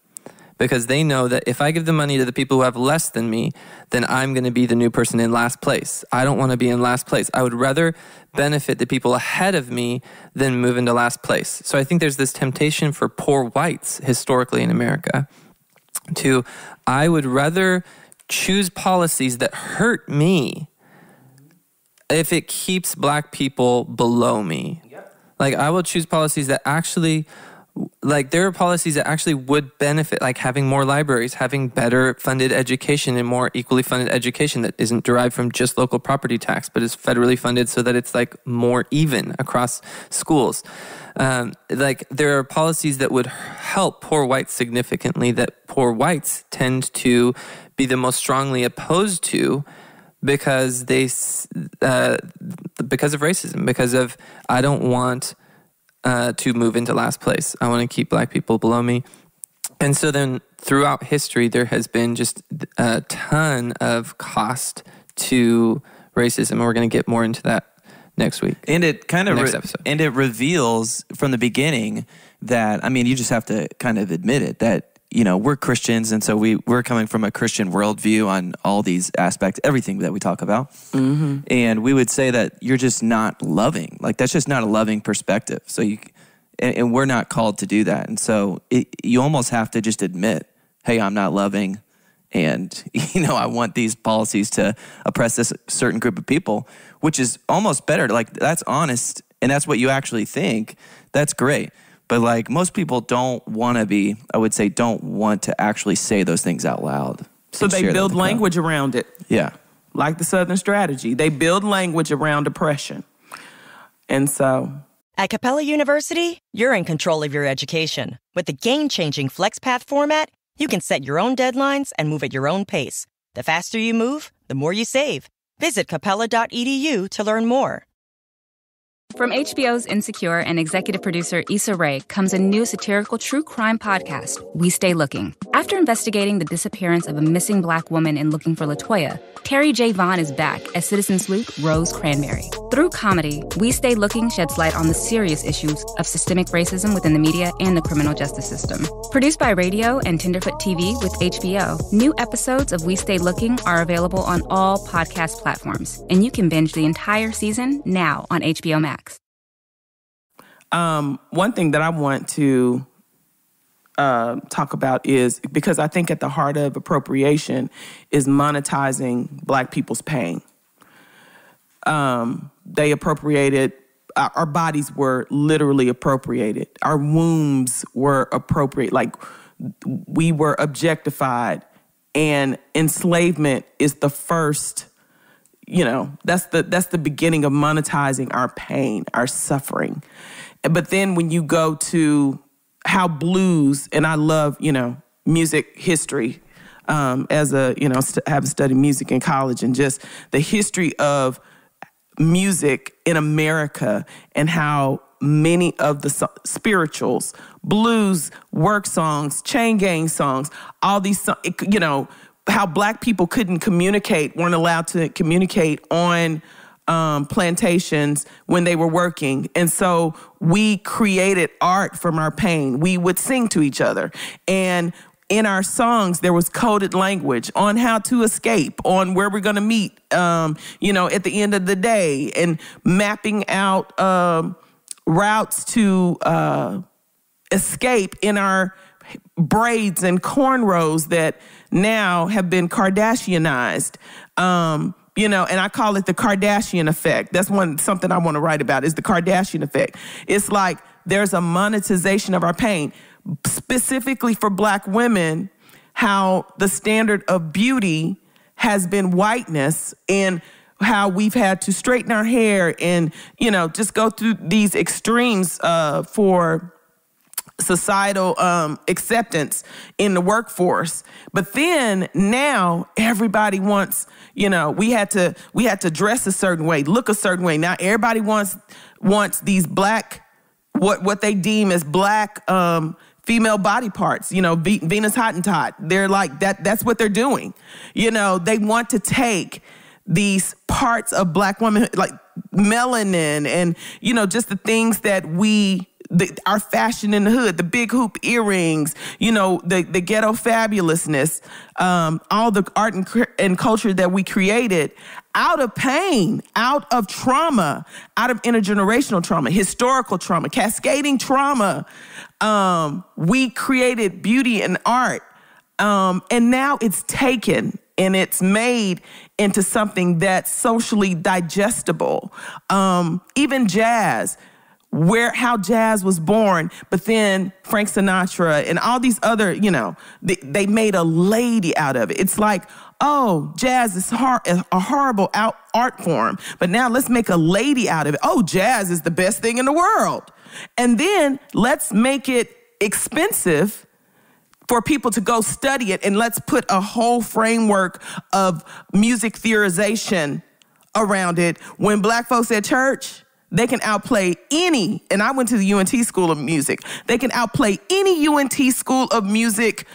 Because they know that if I give the money to the people who have less than me, then I'm going to be the new person in last place. I don't want to be in last place. I would rather benefit the people ahead of me than move into last place. So I think there's this temptation for poor whites historically in America I would rather choose policies that hurt me if it keeps Black people below me. Yep. Like I will choose policies that actually, like there are policies that actually would benefit, like having more libraries, having better funded education and more equally funded education that isn't derived from just local property tax, but is federally funded so that it's like more even across schools. Like there are policies that would help poor whites significantly that poor whites tend to be the most strongly opposed to because because of racism, because of I don't want to move into last place. I want to keep Black people below me. And so then throughout history, there has been just a ton of cost to racism. And we're going to get more into that next week. And it kind of next episode. And it reveals from the beginning that, I mean, you just have to kind of admit it, that we're Christians, and so we're coming from a Christian worldview on all these aspects, everything that we talk about. Mm-hmm. And we would say that you're just not loving. Like, that's just not a loving perspective. So and we're not called to do that. And so you almost have to just admit, hey, I'm not loving, and, I want these policies to oppress this certain group of people, which is almost better. Like, that's honest, and that's what you actually think. That's great. But like most people don't want to actually say those things out loud. So they build language around it. Yeah. Like the Southern strategy. They build language around oppression. And so. At Capella University, you're in control of your education. With the game-changing FlexPath format, you can set your own deadlines and move at your own pace. The faster you move, the more you save. Visit capella.edu to learn more. From HBO's Insecure and executive producer Issa Rae comes a new satirical true crime podcast, We Stay Looking. After investigating the disappearance of a missing Black woman in Looking for LaToya, Terry J. Vaughn is back as citizen sleuth Rose Cranberry. Through comedy, We Stay Looking sheds light on the serious issues of systemic racism within the media and the criminal justice system. Produced by Radio and Tenderfoot TV with HBO, new episodes of We Stay Looking are available on all podcast platforms, and you can binge the entire season now on HBO Max. One thing that I want to talk about is, because I think at the heart of appropriation is monetizing Black people's pain. They appropriated, our bodies were literally appropriated. Our wombs were appropriate, like we were objectified, and enslavement is the first, that's the beginning of monetizing our pain, our suffering. But then when you go to how blues, and I love, music history, as having studied music in college, and just the history of music in America and how many of the spirituals, blues, work songs, chain gang songs, all these, how Black people couldn't communicate, weren't allowed to communicate on plantations when they were working. And so we created art from our pain. We would sing to each other. And in our songs, there was coded language on how to escape, on where we're going to meet, at the end of the day, and mapping out routes to escape in our braids and cornrows that now have been Kardashianized. And I call it the Kardashian effect. That's something I want to write about, is the Kardashian effect. It's like there's a monetization of our pain, specifically for Black women, how the standard of beauty has been whiteness, and how we've had to straighten our hair and, just go through these extremes for societal acceptance in the workforce. But then now everybody wants, we had to dress a certain way, look a certain way. Now everybody wants these Black, what they deem as Black female body parts, Venus Hottentot. They're like that. That's what they're doing. They want to take these parts of Black women, like melanin and, just the things that our fashion in the hood, the big hoop earrings, the ghetto fabulousness, all the art and culture that we created out of pain, out of trauma, out of intergenerational trauma, historical trauma, cascading trauma. We created beauty and art. And now it's taken and it's made into something that's socially digestible. Even jazz, how jazz was born, but then Frank Sinatra and all these other, they made a lady out of it. It's like, oh, jazz is a horrible art form, but now let's make a lady out of it. Oh, jazz is the best thing in the world. And then let's make it expensive for people to go study it, and let's put a whole framework of music theorization around it. When Black folks at church, they can outplay any, and I went to the UNT School of Music, they can outplay any UNT School of Music,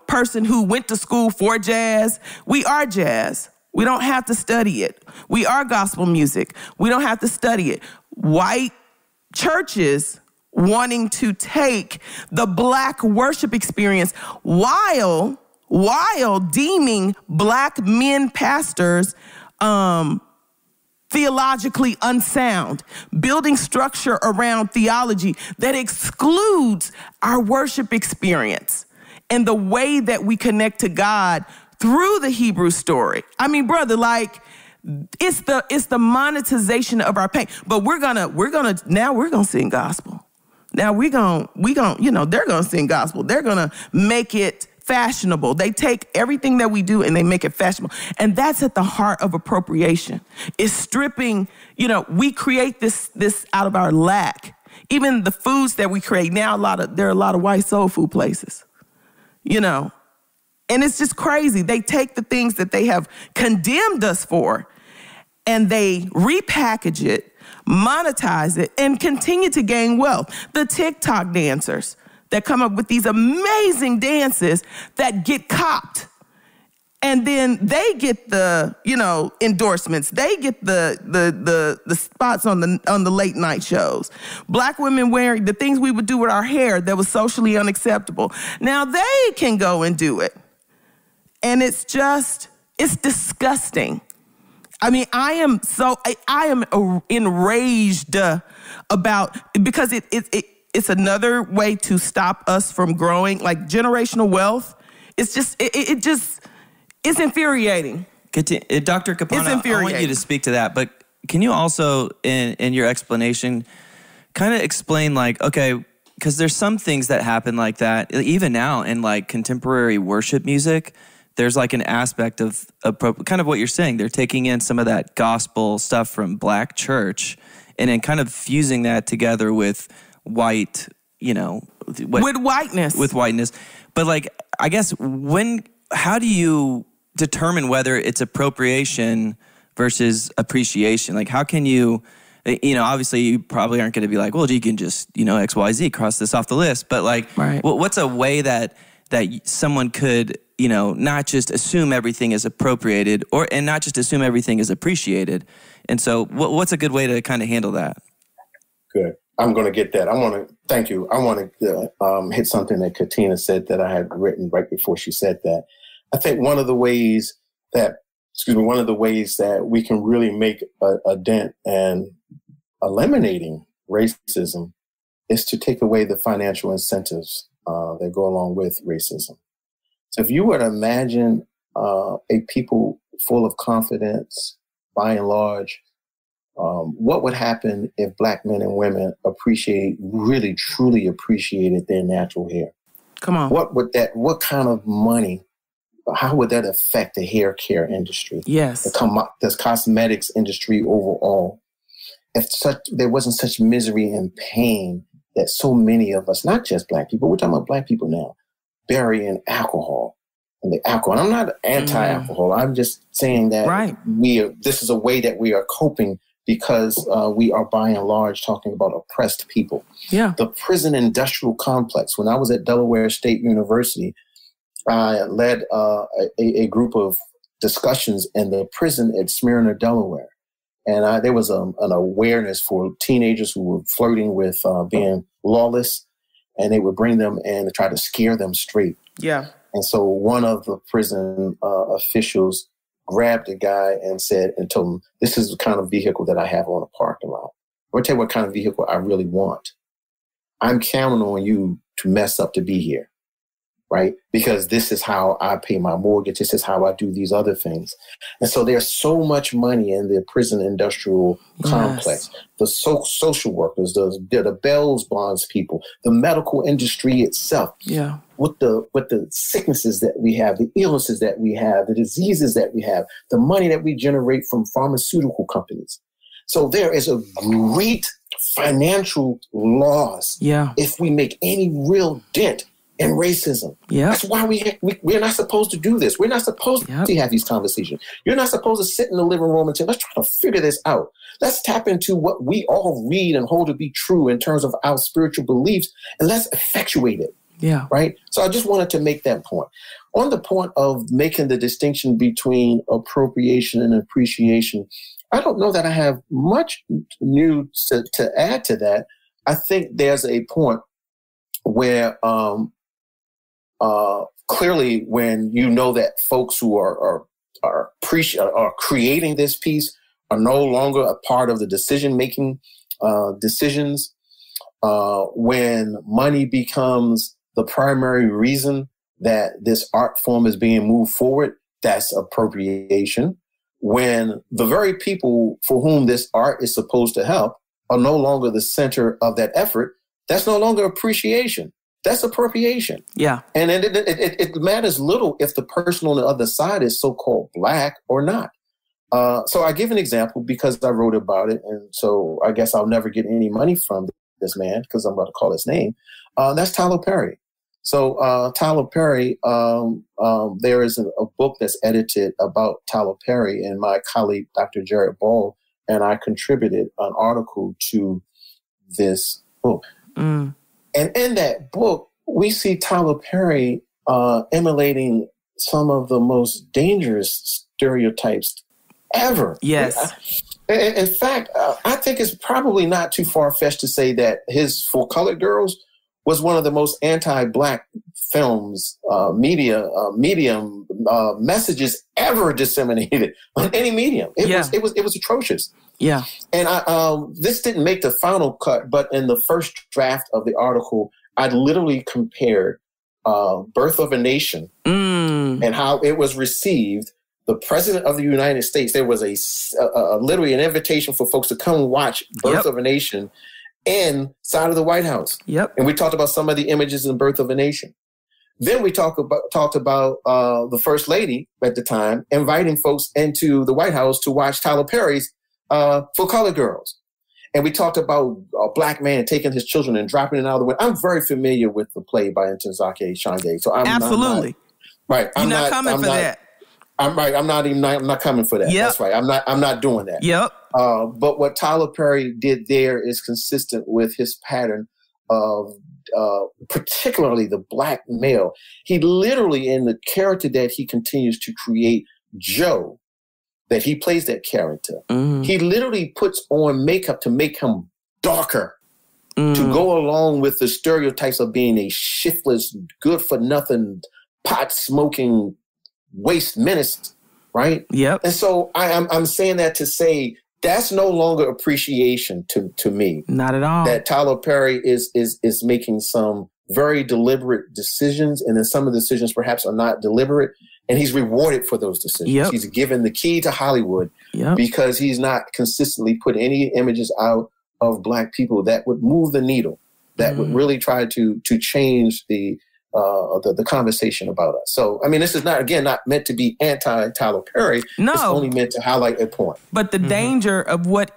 person who went to school for jazz. We are jazz. We don't have to study it. We are gospel music. We don't have to study it. White churches wanting to take the Black worship experience while deeming Black men pastors theologically unsound, building structure around theology that excludes our worship experience and the way that we connect to God through the Hebrew story. I mean, brother, like, it's the monetization of our pain. But we're gonna sing gospel. Now they're gonna sing gospel. They're gonna make it fashionable. They take everything that we do and they make it fashionable. And that's at the heart of appropriation. It's stripping, we create this out of our lack. Even the foods that we create now, there are a lot of white soul food places, and it's just crazy. They take the things that they have condemned us for and they repackage it, monetize it, and continue to gain wealth. The TikTok dancers that come up with these amazing dances that get copped. And then they get the, endorsements. They get the spots on the late night shows. Black women wearing the things we would do with our hair that was socially unacceptable. Now they can go and do it. And it's disgusting. I mean, I am enraged because it's another way to stop us from growing, like generational wealth. It's just, it's infuriating. Dr. Kopano, I want you to speak to that, but can you also, in your explanation, kind of explain okay, because there's some things that happen like that, even now in contemporary worship music, there's an aspect of kind of what you're saying. They're taking in some of that gospel stuff from Black church and then kind of fusing that together with white, with whiteness. With whiteness. But I guess how do you determine whether it's appropriation versus appreciation? How can you, obviously you probably aren't going to be well, you can just, XYZ, cross this off the list. But right. What's a way that someone could, not just assume everything is appropriated and not just assume everything is appreciated? And so what's a good way to kind of handle that? Good. I'm going to get that. Thank you. I want to hit something that Katina said that I had written right before she said that. I think one of the ways that we can really make a dent in eliminating racism is to take away the financial incentives that go along with racism. So if you were to imagine a people full of confidence, by and large, what would happen if Black men and women really truly appreciated their natural hair? Come on. What kind of money, how would that affect the hair care industry? Yes. The cosmetics industry overall? If there wasn't such misery and pain that so many of us, not just Black people, we're talking about Black people now, bury in alcohol. And the alcohol. And I'm not anti-alcohol. I'm just saying that this is a way that we are coping because we are by and large talking about oppressed people. Yeah. The prison industrial complex. When I was at Delaware State University, I led a group of discussions in the prison at Smyrna, Delaware. And there was an awareness for teenagers who were flirting with being lawless, and they would bring them in and try to scare them straight. Yeah. And so one of the prison officials grabbed a guy and told him, this is the kind of vehicle that I have on a parking lot. I'm going to tell you what kind of vehicle I really want. I'm counting on you to mess up to be here, right? Because this is how I pay my mortgage. This is how I do these other things. And so there's so much money in the prison industrial complex. The social workers, the Bells bonds people, the medical industry itself. Yeah. With the sicknesses that we have, the illnesses that we have, the diseases that we have, the money that we generate from pharmaceutical companies. So there is a great financial loss if we make any real dent in racism. Yeah. That's why we're not supposed to do this. We're not supposed to have these conversations. You're not supposed to sit in the living room and say, let's try to figure this out. Let's tap into what we all read and hold to be true in terms of our spiritual beliefs, and let's effectuate it. Yeah. Right. So I just wanted to make that point. On the point of making the distinction between appropriation and appreciation, I don't know that I have much new to add to that. I think there's a point where clearly when you know that folks who are creating this piece are no longer a part of the decision-making decisions, when money becomes the primary reason that this art form is being moved forward, that's appropriation. When the very people for whom this art is supposed to help are no longer the center of that effort, that's no longer appreciation. That's appropriation. Yeah. And it matters little if the person on the other side is so-called Black or not. So I give an example because I wrote about it. And so I guess I'll never get any money from this man because I'm about to call his name. That's Tyler Perry. So Tyler Perry, there is a book that's edited about Tyler Perry, and my colleague, Dr. Jared Ball, and I contributed an article to this book. And in that book, we see Tyler Perry emulating some of the most dangerous stereotypes ever. Yes. In fact, I think it's probably not too far-fetched to say that his For Colored Girls was one of the most anti-Black films, medium messages ever disseminated on any medium. It was atrocious. Yeah. And this didn't make the final cut, but in the first draft of the article, I literally compared Birth of a Nation and how it was received. The President of the United States, there was literally an invitation for folks to come watch Birth of a Nation inside of the White House. And we talked about some of the images in Birth of a Nation. Then we talked about the First Lady at the time inviting folks into the White House to watch Tyler Perry's For Colored Girls. And we talked about a Black man taking his children and dropping it out of the window. I'm very familiar with the play by Ntozake Shange. So I'm not coming for that. I'm right. I'm not coming for that. That's right. I'm not doing that. But what Tyler Perry did there is consistent with his pattern of particularly the Black male. He literally, in the character that he continues to create, Joe, that he plays that character, he literally puts on makeup to make him darker, to go along with the stereotypes of being a shiftless, good-for-nothing, pot-smoking waste menace, right? And so I'm saying that to say that's no longer appreciation to me. Not at all. That Tyler Perry is making some very deliberate decisions, and then some of the decisions perhaps are not deliberate, and he's rewarded for those decisions. He's given the key to Hollywood because he's not consistently put any images out of Black people that would move the needle, that would really try to change the conversation about us. So, I mean, this is not meant to be anti-Tyler Perry. No. It's only meant to highlight a point. But the danger of what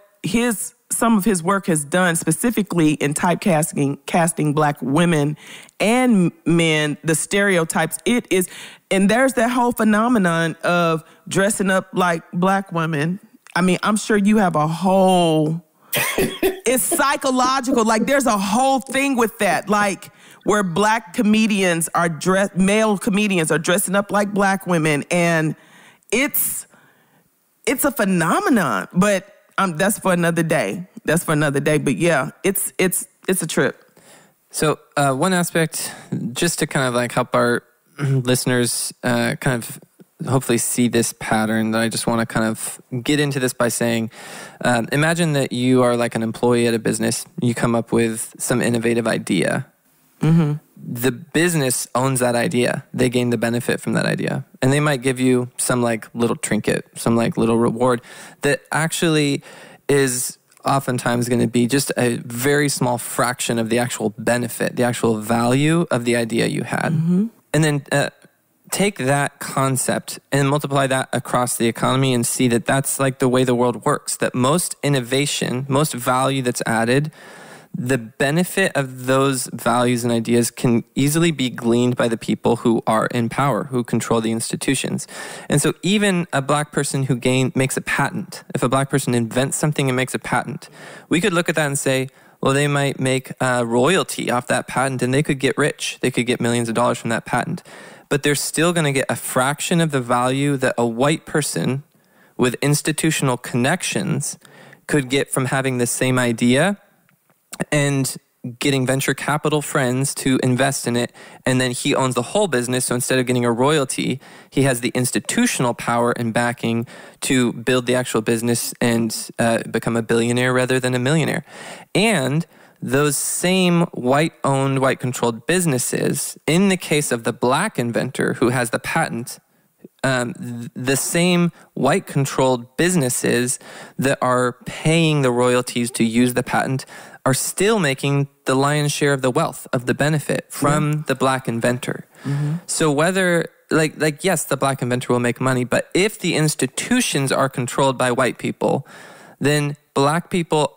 some of his work has done, specifically in casting Black women and men, the stereotypes, and there's that whole phenomenon of dressing up like Black women. I mean, I'm sure you have a whole, it's psychological. Like, there's a whole thing with that. Like, where Black comedians male comedians are dressing up like Black women, and it's a phenomenon. But that's for another day. But yeah, it's a trip. So one aspect, just to kind of like help our listeners kind of hopefully see this pattern, that I just want to kind of get into this by saying, imagine that you are like an employee at a business. You come up with some innovative idea. The business owns that idea. They gain the benefit from that idea. And they might give you some like little trinket, some like little reward that actually is oftentimes going to be just a very small fraction of the actual benefit, the actual value of the idea you had. And then take that concept and multiply that across the economy and see that that's like the way the world works, that most innovation, most value that's added, the benefit of those values and ideas can easily be gleaned by the people who are in power, who control the institutions. And so even a Black person who makes a patent, if a Black person invents something and makes a patent, we could look at that and say, well, they might make a royalty off that patent and they could get rich. They could get millions of dollars from that patent. But they're still going to get a fraction of the value that a white person with institutional connections could get from having the same idea and getting venture capital friends to invest in it, and then he owns the whole business. So instead of getting a royalty, he has the institutional power and backing to build the actual business and become a billionaire rather than a millionaire. And those same white-owned, white-controlled businesses, in the case of the Black inventor who has the patent, the same white-controlled businesses that are paying the royalties to use the patent are still making the lion's share of the wealth, of the benefit from the Black inventor. So whether, like yes, the Black inventor will make money, but if the institutions are controlled by white people, then Black people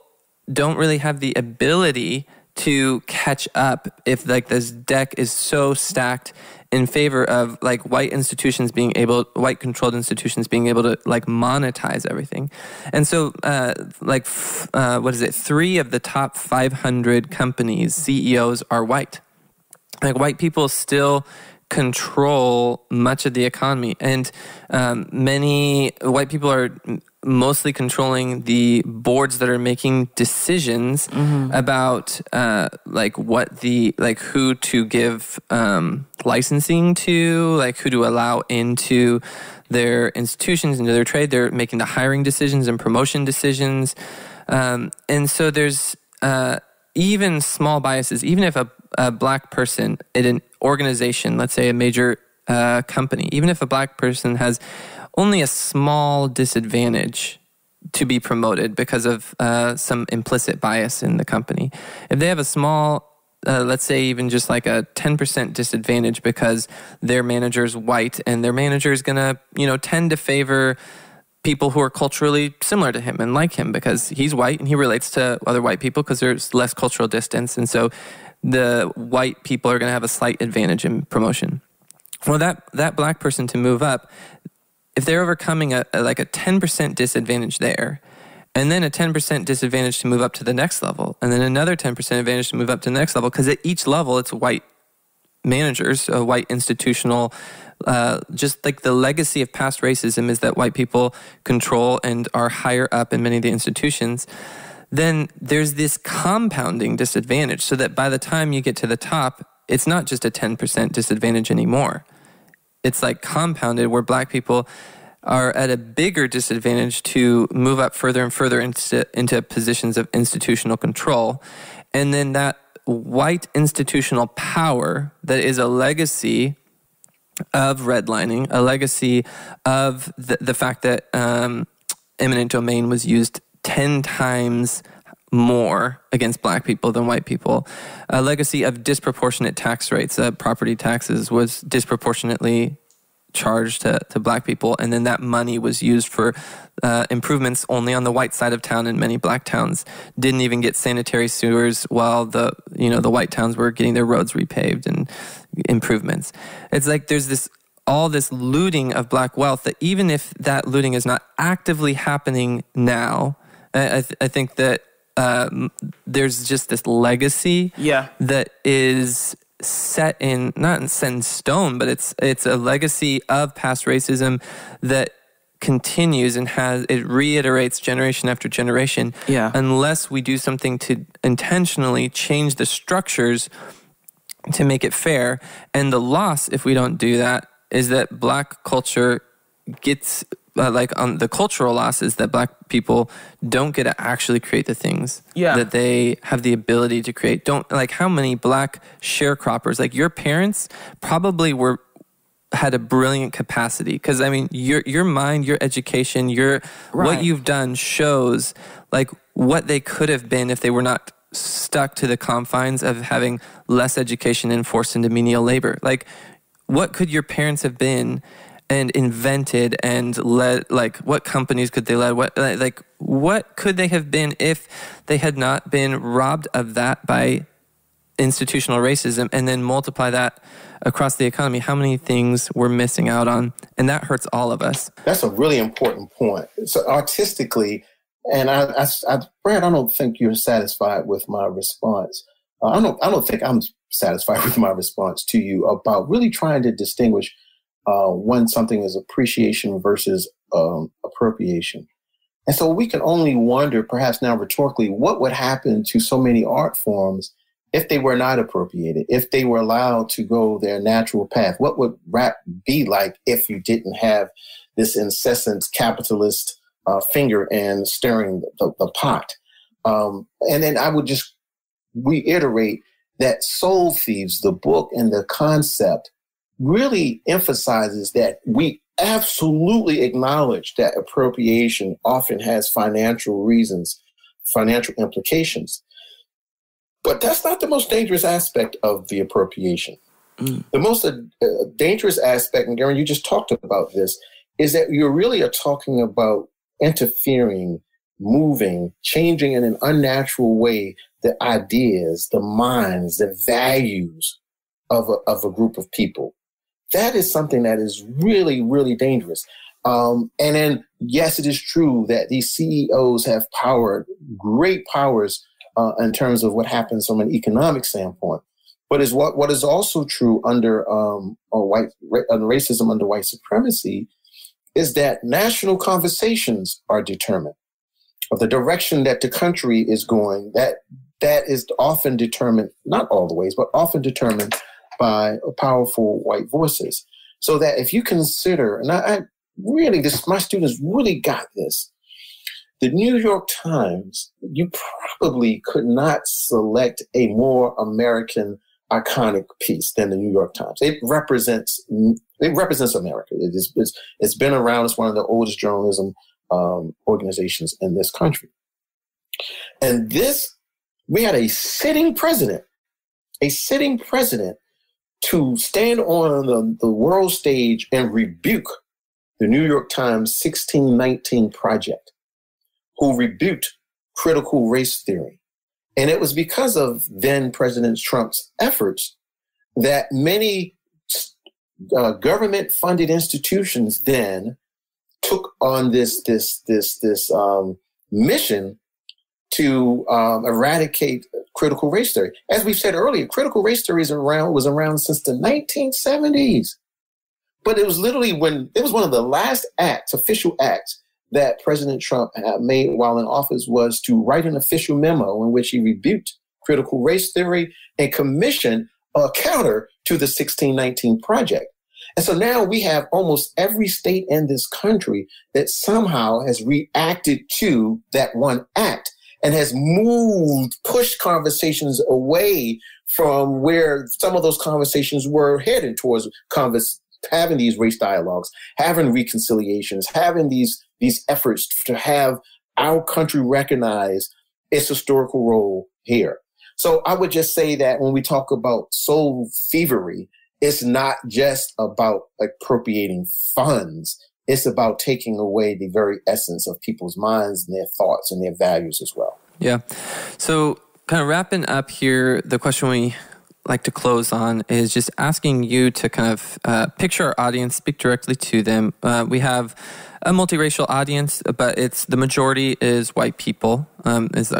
don't really have the ability to catch up if like this deck is so stacked in favor of like white controlled institutions being able to like monetize everything. And so 3 of the top 500 companies, CEOs are white. Like white people still control much of the economy, and many white people are mostly controlling the boards that are making decisions about who to give licensing to, like who to allow into their institutions, into their trade. They're making the hiring decisions and promotion decisions, and so there's even small biases. Even if a black person in an organization, let's say a major company, even if a black person has only a small disadvantage to be promoted because of some implicit bias in the company, if they have a small, let's say even just like a 10% disadvantage because their manager's white and their manager is going to, tend to favor people who are culturally similar to him and like him because he's white and he relates to other white people because there's less cultural distance. And so the white people are going to have a slight advantage in promotion. Well, that black person to move up, if they're overcoming a 10% disadvantage there, and then a 10% disadvantage to move up to the next level, and then another 10% advantage to move up to the next level, because at each level it's white managers, a white institutional, just like the legacy of past racism is that white people control and are higher up in many of the institutions, then there's this compounding disadvantage so that by the time you get to the top, it's not just a 10% disadvantage anymore. It's like compounded where black people are at a bigger disadvantage to move up further and further into positions of institutional control. And then that white institutional power that is a legacy of redlining, a legacy of the fact that eminent domain was used 10 times more against black people than white people, a legacy of disproportionate tax rates. Property taxes was disproportionately charged to black people, and then that money was used for improvements only on the white side of town, and many black towns didn't even get sanitary sewers while the white towns were getting their roads repaved and improvements. It's like there's all this looting of black wealth that even if that looting is not actively happening now, I think that there's just this legacy that is not set in stone, but it's a legacy of past racism that continues and it reiterates generation after generation. Unless we do something to intentionally change the structures to make it fair. And the loss, if we don't do that, is that black culture gets on the cultural loss is that black people don't get to actually create the things that they have the ability to create. How many black sharecroppers, like your parents probably had a brilliant capacity. Because I mean, your mind, your education, what you've done shows like what they could have been if they were not stuck to the confines of having less education and forced into menial labor. Like, what could your parents have been and invented and led? Like, what companies could they lead? What could they have been if they had not been robbed of that by institutional racism, and then multiply that across the economy? How many things we're missing out on? And that hurts all of us. That's a really important point. So artistically, and Brad, I don't think you're satisfied with my response. I don't think I'm satisfied with my response to you about really trying to distinguish when something is appreciation versus appropriation. And so we can only wonder, perhaps now rhetorically, what would happen to so many art forms if they were not appropriated, if they were allowed to go their natural path. What would rap be like if you didn't have this incessant capitalist finger and stirring the pot? And then I would just reiterate that Soul Thieves, the book and the concept, really emphasizes that we absolutely acknowledge that appropriation often has financial reasons, financial implications. But that's not the most dangerous aspect of the appropriation. The most dangerous aspect, and Garen, you just talked about this, is that you really are talking about interfering, moving, changing in an unnatural way the ideas, the minds, the values of a group of people. that is something that is really, really dangerous. And then, yes, it is true that these CEOs have great powers in terms of what happens from an economic standpoint. But what is also true under racism, under white supremacy, is that national conversations are determined. The direction that the country is going, that is often determined, not all the ways, but often determined by powerful white voices. So that if you consider, and my students really got this, the New York Times, you probably could not select a more American iconic piece than the New York Times. It represents America. It's been around. It's one of the oldest journalism organizations in this country. And we had a sitting president to stand on the world stage and rebuke the New York Times 1619 Project, who rebuked critical race theory. And it was because of then President Trump's efforts that many government-funded institutions then took on this mission to eradicate critical race theory. As we've said earlier, critical race theory was around since the 1970s. But it was literally it was one of the last official acts that President Trump had made while in office, was to write an official memo in which he rebuked critical race theory and commissioned a counter to the 1619 Project. And so now we have almost every state in this country that somehow has reacted to that one act and has pushed conversations away from where some of those conversations were headed towards having these race dialogues, having reconciliations, having these efforts to have our country recognize its historical role here. So I would just say that when we talk about soul thievery, it's not just about appropriating funds. It's about taking away the very essence of people's minds and their thoughts and their values as well. Yeah. So kind of wrapping up here, the question we like to close on is just asking you to kind of picture our audience, speak directly to them. We have a multiracial audience, but the majority is white people, is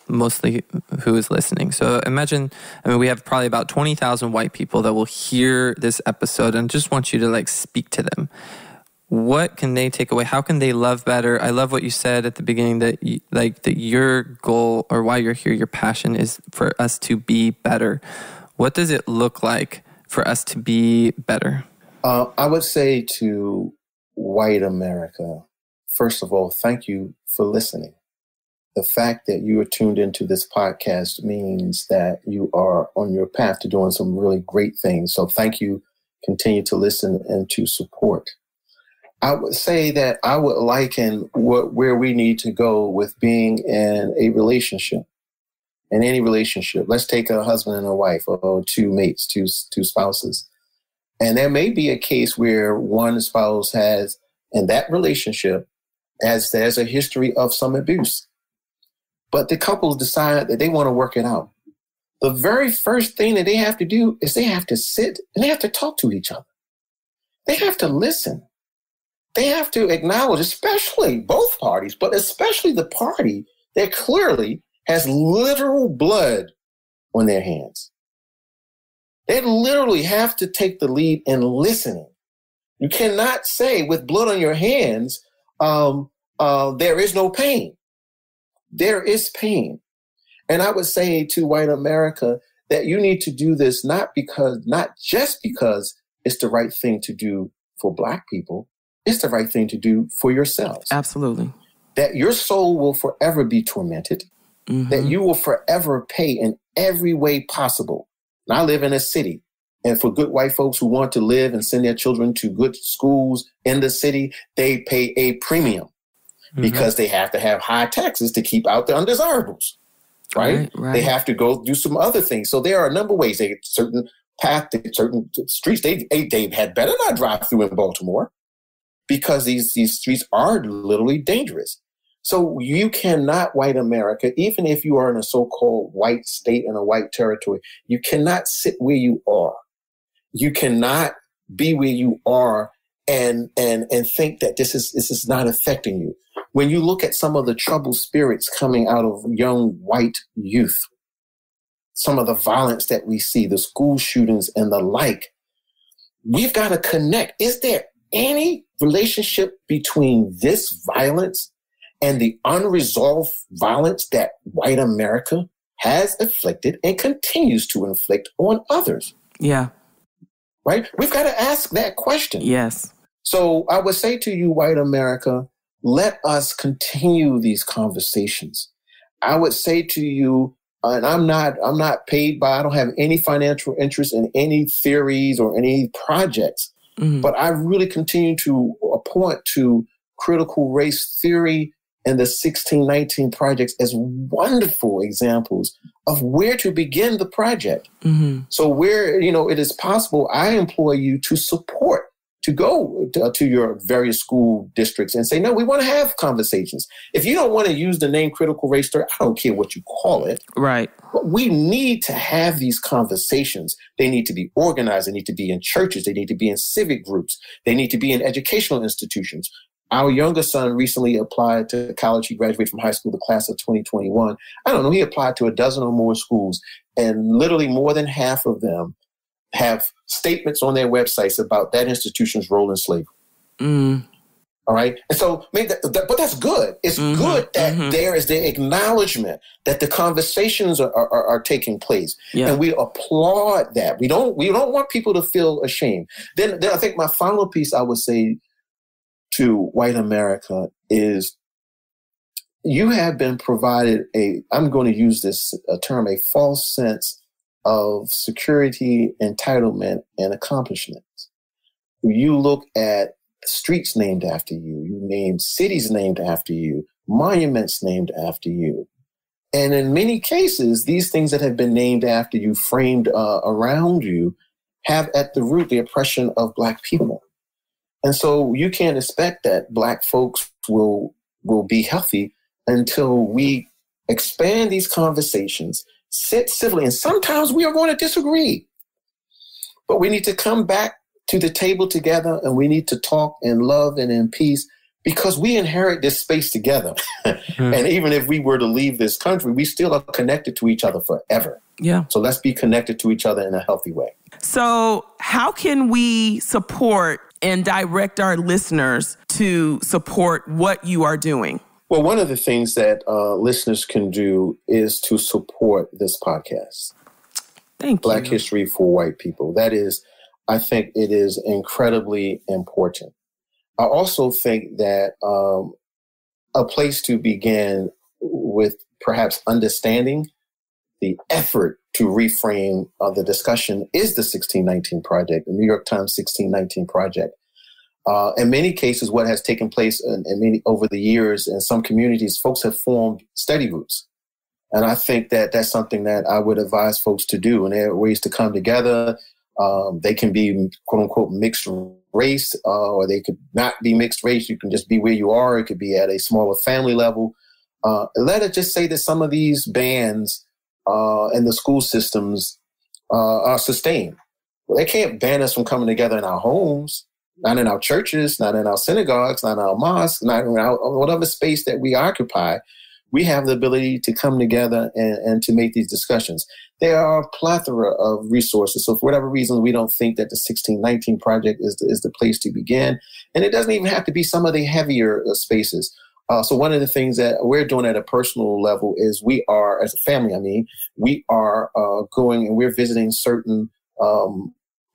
mostly who is listening. So imagine, we have probably about 20,000 white people that will hear this episode, and just want you to speak to them. What can they take away? How can they love better? I love what you said at the beginning, that that your goal, or why you're here, your passion is for us to be better. What does it look like for us to be better? I would say to white America, first of all, thank you for listening. The fact that you are tuned into this podcast means that you are on your path to doing some really great things. So thank you. Continue to listen and to support. I would say that I would liken where we need to go with being in a relationship. In any relationship, let's take a husband and a wife, or two mates, two spouses. And there may be a case where one spouse has, in that relationship, there's a history of some abuse. But the couple decide that they want to work it out. The very first thing that they have to do is they have to sit and they have to talk to each other. They have to listen. They have to acknowledge, especially both parties, but especially the party that clearly has literal blood on their hands. They literally have to take the lead in listening. You cannot say with blood on your hands, there is no pain. There is pain. And I would say to white America that you need to do this not just because it's the right thing to do for Black people, it's the right thing to do for yourselves. Absolutely. That your soul will forever be tormented. Mm-hmm. That you will forever pay in every way possible. And I live in a city, and for good white folks who want to live and send their children to good schools in the city, they pay a premium because they have to have high taxes to keep out the undesirables, right? They have to go do some other things. So there are a number of ways. They get certain streets they had better not drive through in Baltimore, because these streets are literally dangerous. So you cannot, white America, even if you are in a so-called white state and a white territory, you cannot sit where you are. You cannot be where you are and think that this is not affecting you. When you look at some of the troubled spirits coming out of young white youth, some of the violence that we see, the school shootings and the like, we've got to connect. Is there any relationship between this violence and the unresolved violence that white America has inflicted and continues to inflict on others? Yeah. Right? We've got to ask that question. Yes. So I would say to you, white America, let us continue these conversations. I would say to you, and I'm not paid by, I don't have any financial interest in any theories or any projects, but I really continue to point to critical race theory and the 1619 projects as wonderful examples of where to begin the project. So where, it is possible, I implore you to support, to go to your various school districts and say, no, we want to have conversations. If you don't want to use the name critical race theory, I don't care what you call it. Right. But we need to have these conversations. They need to be organized. They need to be in churches. They need to be in civic groups. They need to be in educational institutions. Our younger son recently applied to college. He graduated from high school, the class of 2021. I don't know, he applied to a dozen or more schools, and literally more than half of them have statements on their websites about that institution's role in slavery. All right. And so, but that's good. It's good that there is the acknowledgement that the conversations are taking place. Yeah. And we applaud that. We don't want people to feel ashamed. Then I think my final piece I would say to white America is, you have been provided I'm going to use this term, a false sense of security, entitlement, and accomplishments. You look at streets named after you, you name cities named after you, monuments named after you. And in many cases, these things that have been named after you, framed around you, have at the root the oppression of Black people. And so you can't expect that Black folks will be healthy until we expand these conversations, sit civilly, and sometimes we are going to disagree. But we need to come back to the table together, and we need to talk in love and in peace, because we inherit this space together. And even if we were to leave this country, we still are connected to each other forever. Yeah. So let's be connected to each other in a healthy way. So how can we support and direct our listeners to support what you are doing? Well, one of the things that listeners can do is to support this podcast. Thank you. Black History for White People. That is, I think it is incredibly important. I also think that a place to begin with perhaps understanding the effort to reframe the discussion is the 1619 Project, the New York Times 1619 Project. In many cases, what has taken place over the years in some communities, folks have formed study groups. And I think that that's something that I would advise folks to do. And there are ways to come together. They can be, quote unquote, mixed race, or they could not be mixed race. You can just be where you are. It could be at a smaller family level. Let it just say that some of these bans in the school systems are sustained. Well, they can't ban us from coming together in our homes, not in our churches, not in our synagogues, not in our mosques, not in whatever space that we occupy. We have the ability to come together and to make these discussions. There are a plethora of resources. So for whatever reason, we don't think that the 1619 Project is the place to begin. And it doesn't even have to be some of the heavier spaces. So one of the things that we're doing at a personal level is we are, as a family, we are going and we're visiting certain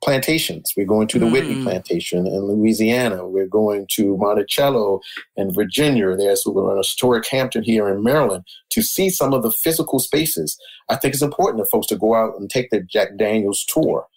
plantations. We're going to the Whitney Plantation in Louisiana. We're going to Monticello in Virginia. There's a historic Hampton here in Maryland to see some of the physical spaces. I think it's important for folks to go out and take the Jack Daniels tour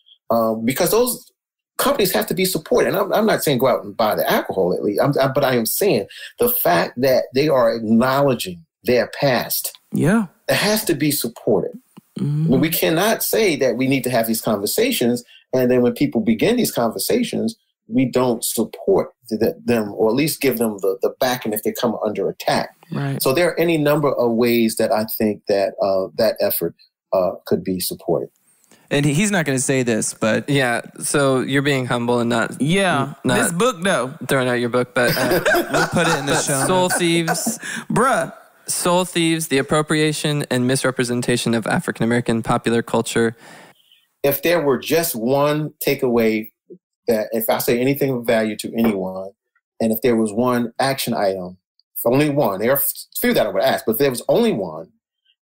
because those companies have to be supported. And I'm not saying go out and buy the alcohol, at least, but I am saying the fact that they are acknowledging their past. Yeah, it has to be supported. We cannot say that we need to have these conversations, and then when people begin these conversations, we don't support them, or at least give them the backing if they come under attack. Right. So there are any number of ways that I think that that effort could be supported. And he's not going to say this, but... Yeah, so you're being humble and not... Yeah, not this book, though. Throwing out your book, but... we'll put it in the show. Soul Thieves. Bruh. Soul Thieves, the Appropriation and Misrepresentation of African-American Popular Culture. If there were just one takeaway, that if I say anything of value to anyone, and if there was one action item, if only one, there are a few that I would ask, but if there was only one,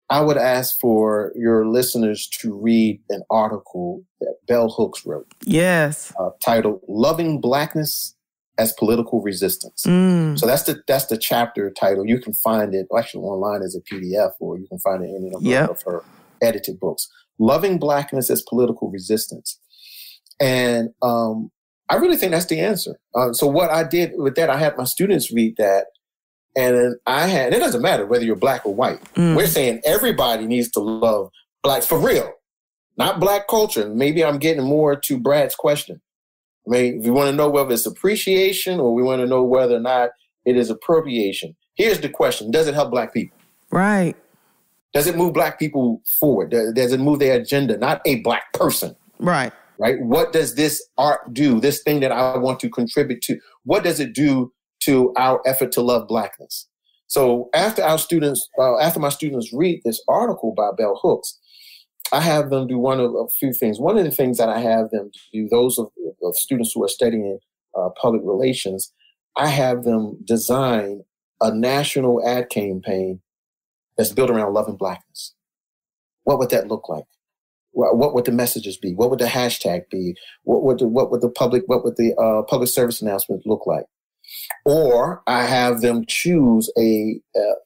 I would ask for your listeners to read an article that Bell Hooks wrote. Yes. Titled "Loving Blackness as Political Resistance." So that's the chapter title. You can find it actually online as a PDF, or you can find it in any of her edited books. Loving Blackness as Political Resistance. And I really think that's the answer. So what I did with that, I had my students read that. And then it doesn't matter whether you're black or white. We're saying everybody needs to love blacks for real, not black culture. Maybe I'm getting more to Brad's question. I mean, if you want to know whether it's appreciation or we want to know whether or not it is appropriation, here's the question. Does it help black people? Right. Does it move black people forward? Does it move their agenda? Not a black person. Right. Right. What does this art do? This thing that I want to contribute to, what does it do to our effort to love blackness? So after my students read this article by Bell Hooks, I have them do one of a few things. One of the things that I have them do, those of students who are studying public relations, I have them design a national ad campaign that's built around loving blackness. What would that look like? What would the messages be? What would the hashtag be? What would the public service announcement look like? Or I have them choose to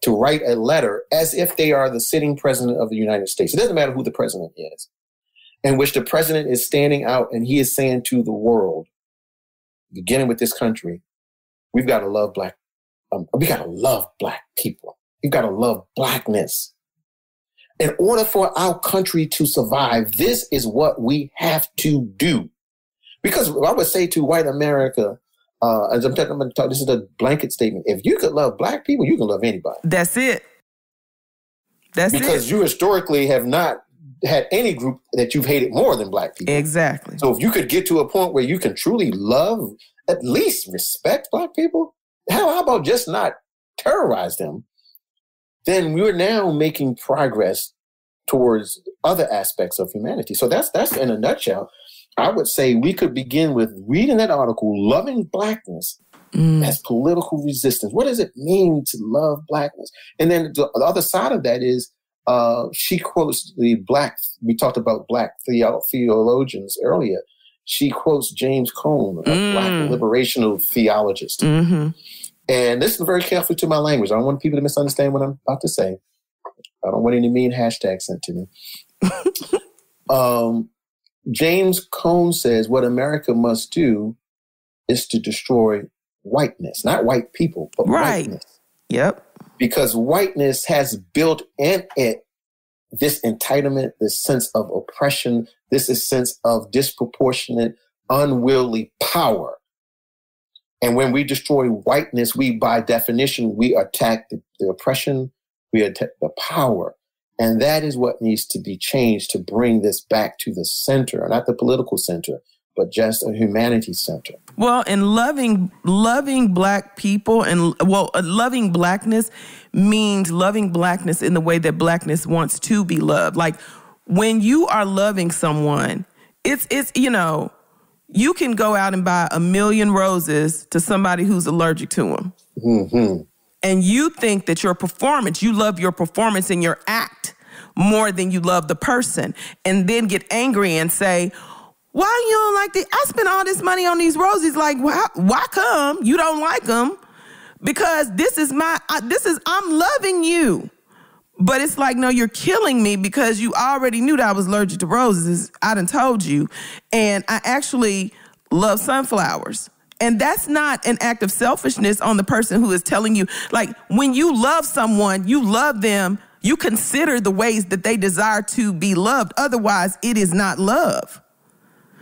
write a letter as if they are the sitting president of the United States. It doesn't matter who the president is, in which the president is standing out and he is saying to the world, beginning with this country, we've got to love we got to love black people. We've got to love blackness. In order for our country to survive, this is what we have to do. Because I would say to white America, as I'm going to talk, this is a blanket statement. If you could love black people, you can love anybody. That's it. Because you historically have not had any group that you've hated more than black people. Exactly. So if you could get to a point where you can truly love, at least respect black people, how about just not terrorize them? Then we're now making progress towards other aspects of humanity. So that's in a nutshell. I would say we could begin with reading that article, Loving Blackness as Political Resistance. What does it mean to love blackness? And then the other side of that is she quotes we talked about black theologians earlier. She quotes James Cone, a black liberational theologist. Mm-hmm. And listen very carefully to my language. I don't want people to misunderstand what I'm about to say. I don't want any mean hashtags sent to me. James Cone says what America must do is to destroy whiteness, not white people, but whiteness. Yep. Because whiteness has built in it this entitlement, this sense of oppression, this sense of disproportionate, unwieldy power. And when we destroy whiteness, by definition, we attack the oppression, we attack the power. And that is what needs to be changed to bring this back to the center, not the political center, but just a humanity center. Well, and loving black people loving blackness means loving blackness in the way that blackness wants to be loved. Like when you are loving someone, it's you can go out and buy 1 million roses to somebody who's allergic to them. Mm-hmm. And you think that you love your performance and your act more than you love the person. And then get angry and say, why you don't like I spent all this money on these roses. Like, why come you don't like them? Because I'm loving you. But it's like, no, you're killing me because you already knew that I was allergic to roses. I done told you. And I actually love sunflowers. And that's not an act of selfishness on the person who is telling you. Like, when you love someone, you love them, you consider the ways that they desire to be loved. Otherwise, it is not love.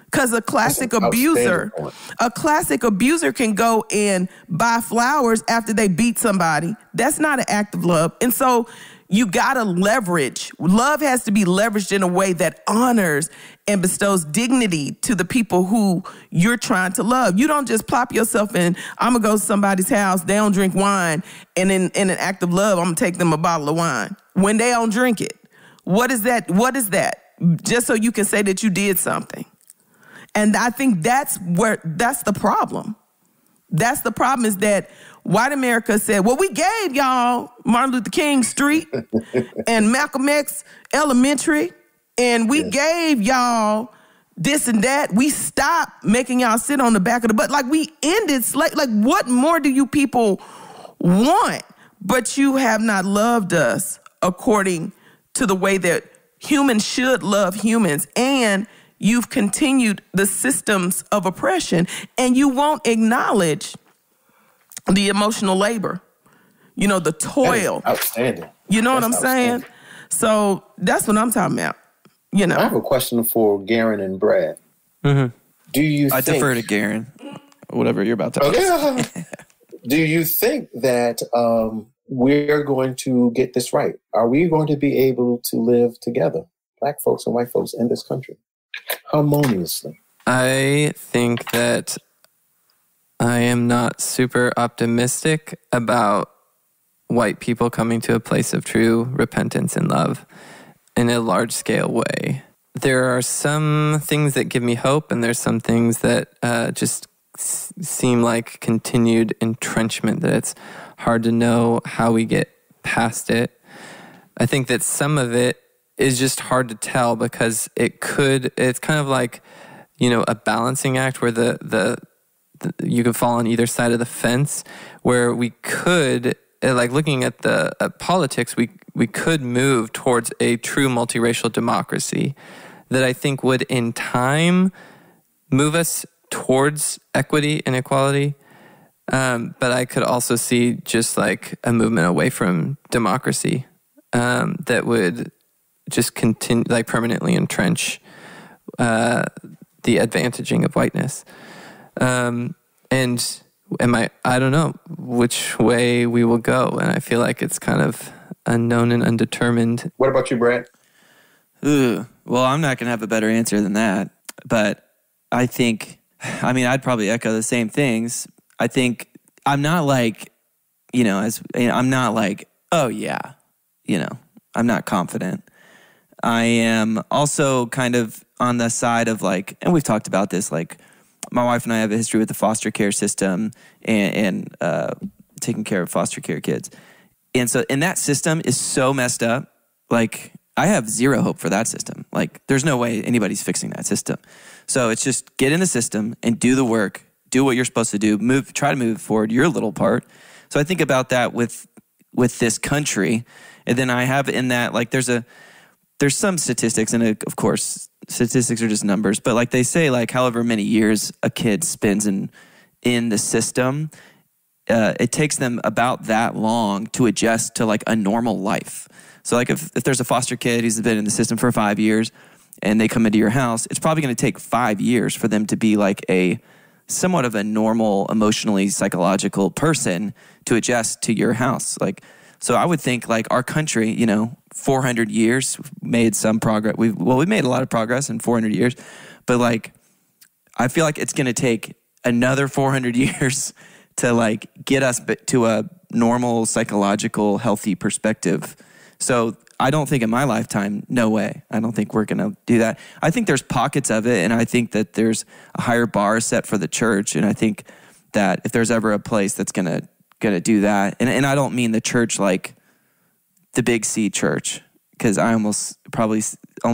Because a classic abuser can go and buy flowers after they beat somebody. That's not an act of love. And so you gotta leverage. Love has to be leveraged in a way that honors and bestows dignity to the people who you're trying to love. You don't just plop yourself in, I'm gonna go to somebody's house, they don't drink wine, and in an act of love, I'm gonna take them a bottle of wine when they don't drink it. What is that? What is that? Just so you can say that you did something. And I think that's the problem. That's the problem, is that white America said, well, we gave y'all Martin Luther King Street and Malcolm X Elementary, and we gave y'all this and that. We stopped making y'all sit on the back of the bus. Like, we ended slavery. Like, what more do you people want? But you have not loved us according to the way that humans should love humans. And you've continued the systems of oppression, and you won't acknowledge the emotional labor, the toil. Outstanding. You know what I'm saying? So that's what I'm talking about. I have a question for Garen and Brad. Mm-hmm. Do you I defer to Garen, whatever you're about to ask. Okay. Do you think that we're going to get this right? Are we going to be able to live together, Black folks and white folks, in this country harmoniously? I think that I am not super optimistic about white people coming to a place of true repentance and love in a large-scale way. There are some things that give me hope, and there's some things that just seem like continued entrenchment, that it's hard to know how we get past it. I think that some of it is just hard to tell, because it's kind of like, a balancing act where the you could fall on either side of the fence, where we could, like looking at politics, we could move towards a true multiracial democracy that I think would in time move us towards equity and equality. But I could also see just like a movement away from democracy that would just continue, like permanently entrench the advantaging of whiteness. And I don't know which way we will go. And I feel like it's kind of unknown and undetermined. What about you, Brad? Well, I'm not going to have a better answer than that. But I'd probably echo the same things. I think I'm not like, I'm not like, oh yeah, I'm not confident. I am also kind of on the side of like, and we've talked about this, like my wife and I have a history with the foster care system and taking care of foster care kids. And that system is so messed up. Like, I have zero hope for that system. Like, there's no way anybody's fixing that system. So it's just get in the system and do the work, do what you're supposed to do, try to move forward your little part. So I think about that with this country. And then I have in that, like, there's some statistics, and of course, statistics are just numbers, but like they say, like however many years a kid spends in the system, it takes them about that long to adjust to like a normal life. So like if there's a foster kid who's been in the system for 5 years and they come into your house, it's probably going to take 5 years for them to be like a somewhat of a normal, emotionally psychological person to adjust to your house. Like, so I would think like our country, 400 years made some progress. We made a lot of progress in 400 years, but like, I feel like it's going to take another 400 years to like get us to a normal, psychological, healthy perspective. So I don't think in my lifetime, no way. I don't think we're going to do that. I think there's pockets of it, and I think that there's a higher bar set for the church, and I think that if there's ever a place that's going to do that, and I don't mean the church like the big C church, because I almost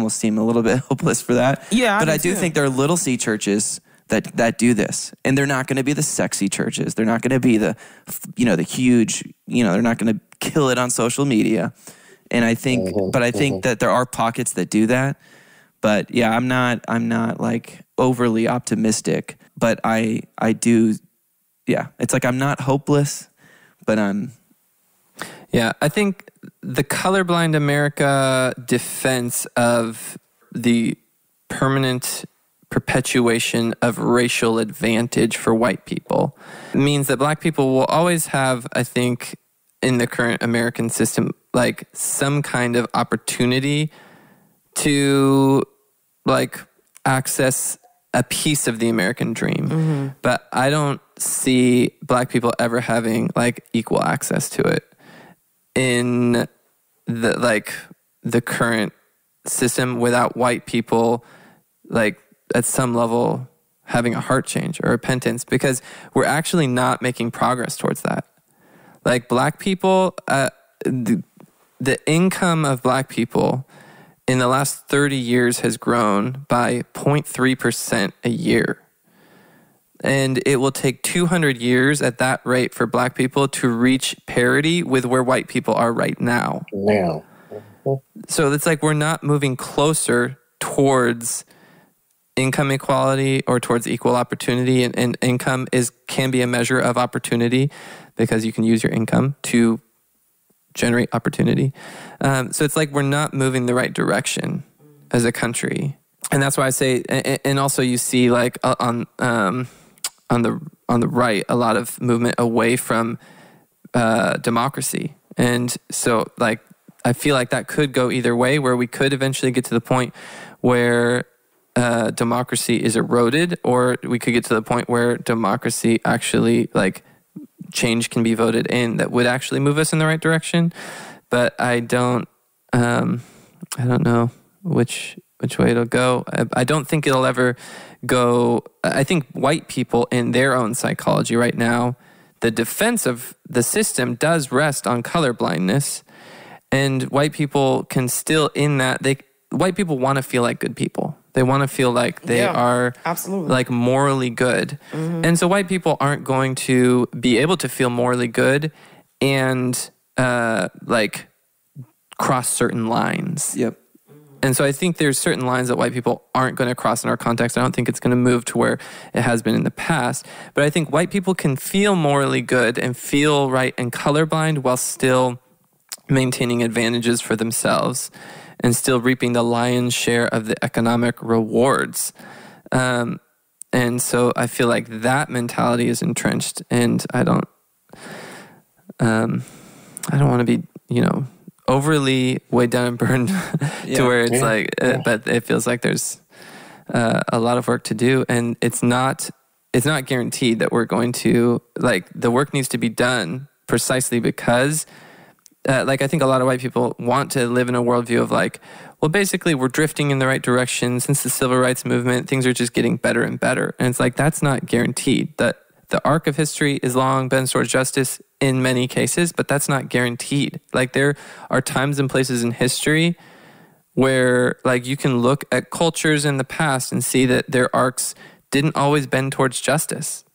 seem a little bit hopeless for that. Yeah, but I do think there are little C churches that do this, and they're not going to be the sexy churches. They're not going to be the huge. They're not going to kill it on social media. And I think, but I think that there are pockets that do that. But yeah, I'm not like overly optimistic. But I do. Yeah, it's like I'm not hopeless, but I'm. Yeah, I think the colorblind America defense of the permanent perpetuation of racial advantage for white people means that black people will always have, I think, in the current American system, like some kind of opportunity to like access a piece of the American dream. But I don't see Black people ever having like equal access to it in the current system without white people like at some level having a heart change or repentance, because we're actually not making progress towards that. Like Black people, the income of Black people in the last 30 years has grown by 0.3% a year. And it will take 200 years at that rate for Black people to reach parity with where white people are right now. So it's like we're not moving closer towards income equality or towards equal opportunity. And income can be a measure of opportunity because you can use your income to generate opportunity. So it's like we're not moving the right direction as a country. And that's why I say, and also you see like on the right, a lot of movement away from democracy. And so like, I feel like that could go either way, where we could eventually get to the point where democracy is eroded, or we could get to the point where democracy actually, like, change can be voted in that would actually move us in the right direction. But I don't know which way it'll go. I don't think it'll ever go. I think white people in their own psychology right now, the defense of the system does rest on colorblindness. And white people can still, in that, white people want to feel like good people. They want to feel like they are absolutely like morally good. And so white people aren't going to be able to feel morally good and like cross certain lines. And so I think there's certain lines that white people aren't going to cross in our context. I don't think it's going to move to where it has been in the past. But I think white people can feel morally good and feel right and colorblind while still maintaining advantages for themselves and still reaping the lion's share of the economic rewards. And so I feel like that mentality is entrenched, and I don't want to be, overly weighed down and burned to where it's but it feels like there's a lot of work to do, and it's not guaranteed that we're going to, like, the work needs to be done precisely because I think a lot of white people want to live in a worldview of like, well, basically we're drifting in the right direction since the civil rights movement. Things are just getting better and better. And it's like, that's not guaranteed. That the arc of history is long, bends towards justice in many cases, but that's not guaranteed. Like, there are times and places in history where like you can look at cultures in the past and see that their arcs didn't always bend towards justice.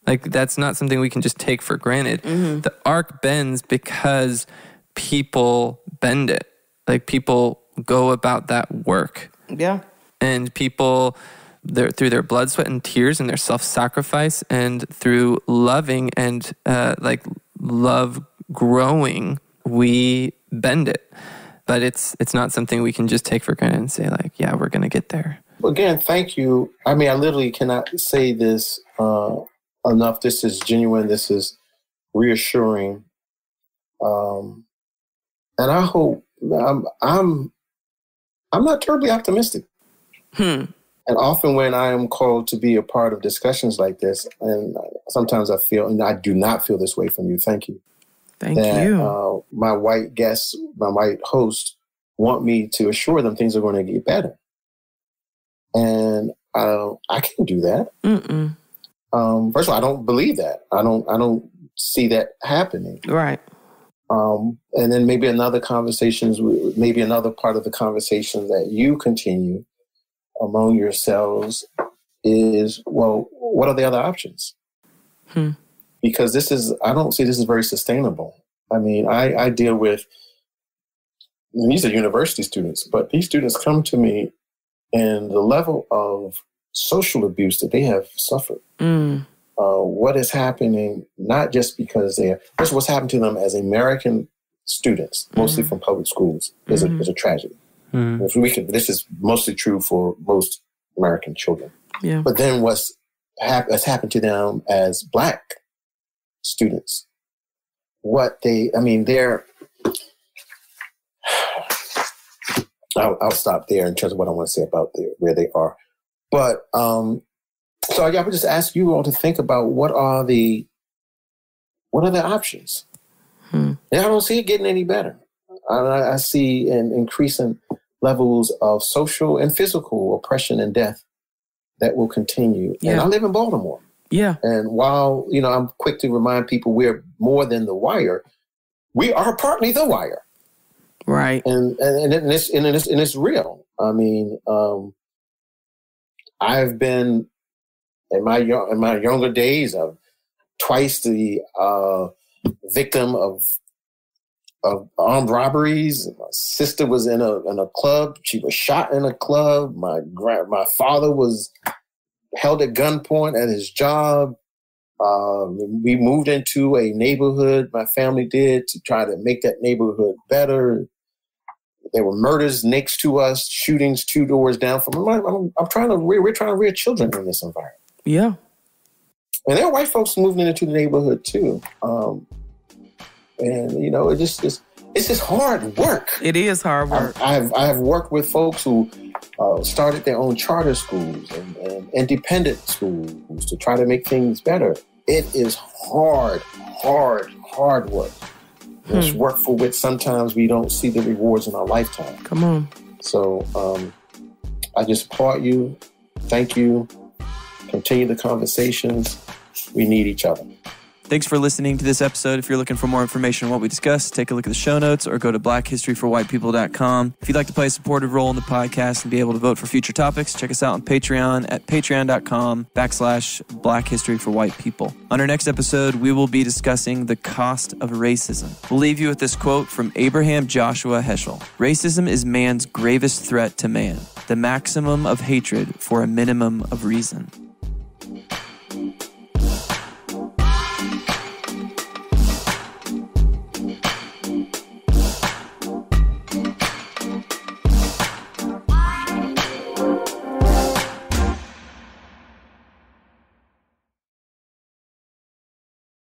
Like, that's not something we can just take for granted. The arc bends because people bend it. Like, people go about that work. And people, through their blood, sweat, and tears and their self-sacrifice and through loving and love growing, we bend it. But it's not something we can just take for granted and say like, yeah, we're going to get there. Again, thank you. I mean, I literally cannot say this enough. This is genuine. This is reassuring. And I hope I'm not terribly optimistic. And often when I am called to be a part of discussions like this, and sometimes I feel, and I do not feel this way from you. Thank you. Thank you. My white guests, my white hosts want me to assure them things are going to get better. And I can't do that. First of all, I don't believe that. I don't see that happening. Right. And then maybe another part of the conversation that you continue among yourselves is, well, what are the other options? Because I don't see this as very sustainable. I mean, I deal with, and these are university students, but these students come to me and the level of social abuse that they have suffered. What is happening, not just because first, what's happened to them as American students, mostly from public schools, is a tragedy. This is mostly true for most American children. But then what's happened to them as Black students they're, I'll stop there in terms of what I want to say about where they are. But, so I would just ask you all to think about what are the options? And I don't see it getting any better. I see an increasing levels of social and physical oppression and death that will continue. Yeah. And I live in Baltimore. Yeah. And while, I'm quick to remind people we're more than the wire, we are partly the wire. Right. And it's real. I mean, I've been in my younger days, twice the victim of armed robberies. My sister was in a club. She was shot in a club. My father was held at gunpoint at his job. We moved into a neighborhood, my family did, to try to make that neighborhood better. There were murders next to us, shootings 2 doors down from us. we're trying to rear children in this environment. Yeah. And there are white folks moving into the neighborhood too. It's just hard work. It is hard work. I've worked with folks who started their own charter schools and independent schools to try to make things better. It is hard work. It's work for which sometimes we don't see the rewards in our lifetime. Come on. So I just applaud you. Thank you. Continue the conversations. We need each other. Thanks for listening to this episode. If you're looking for more information on what we discussed, take a look at the show notes or go to blackhistoryforwhitepeople.com. If you'd like to play a supportive role in the podcast and be able to vote for future topics, check us out on Patreon at patreon.com/blackhistoryforwhitepeople. On our next episode, we will be discussing the cost of racism. We'll leave you with this quote from Abraham Joshua Heschel. "Racism is man's gravest threat to man, the maximum of hatred for a minimum of reason."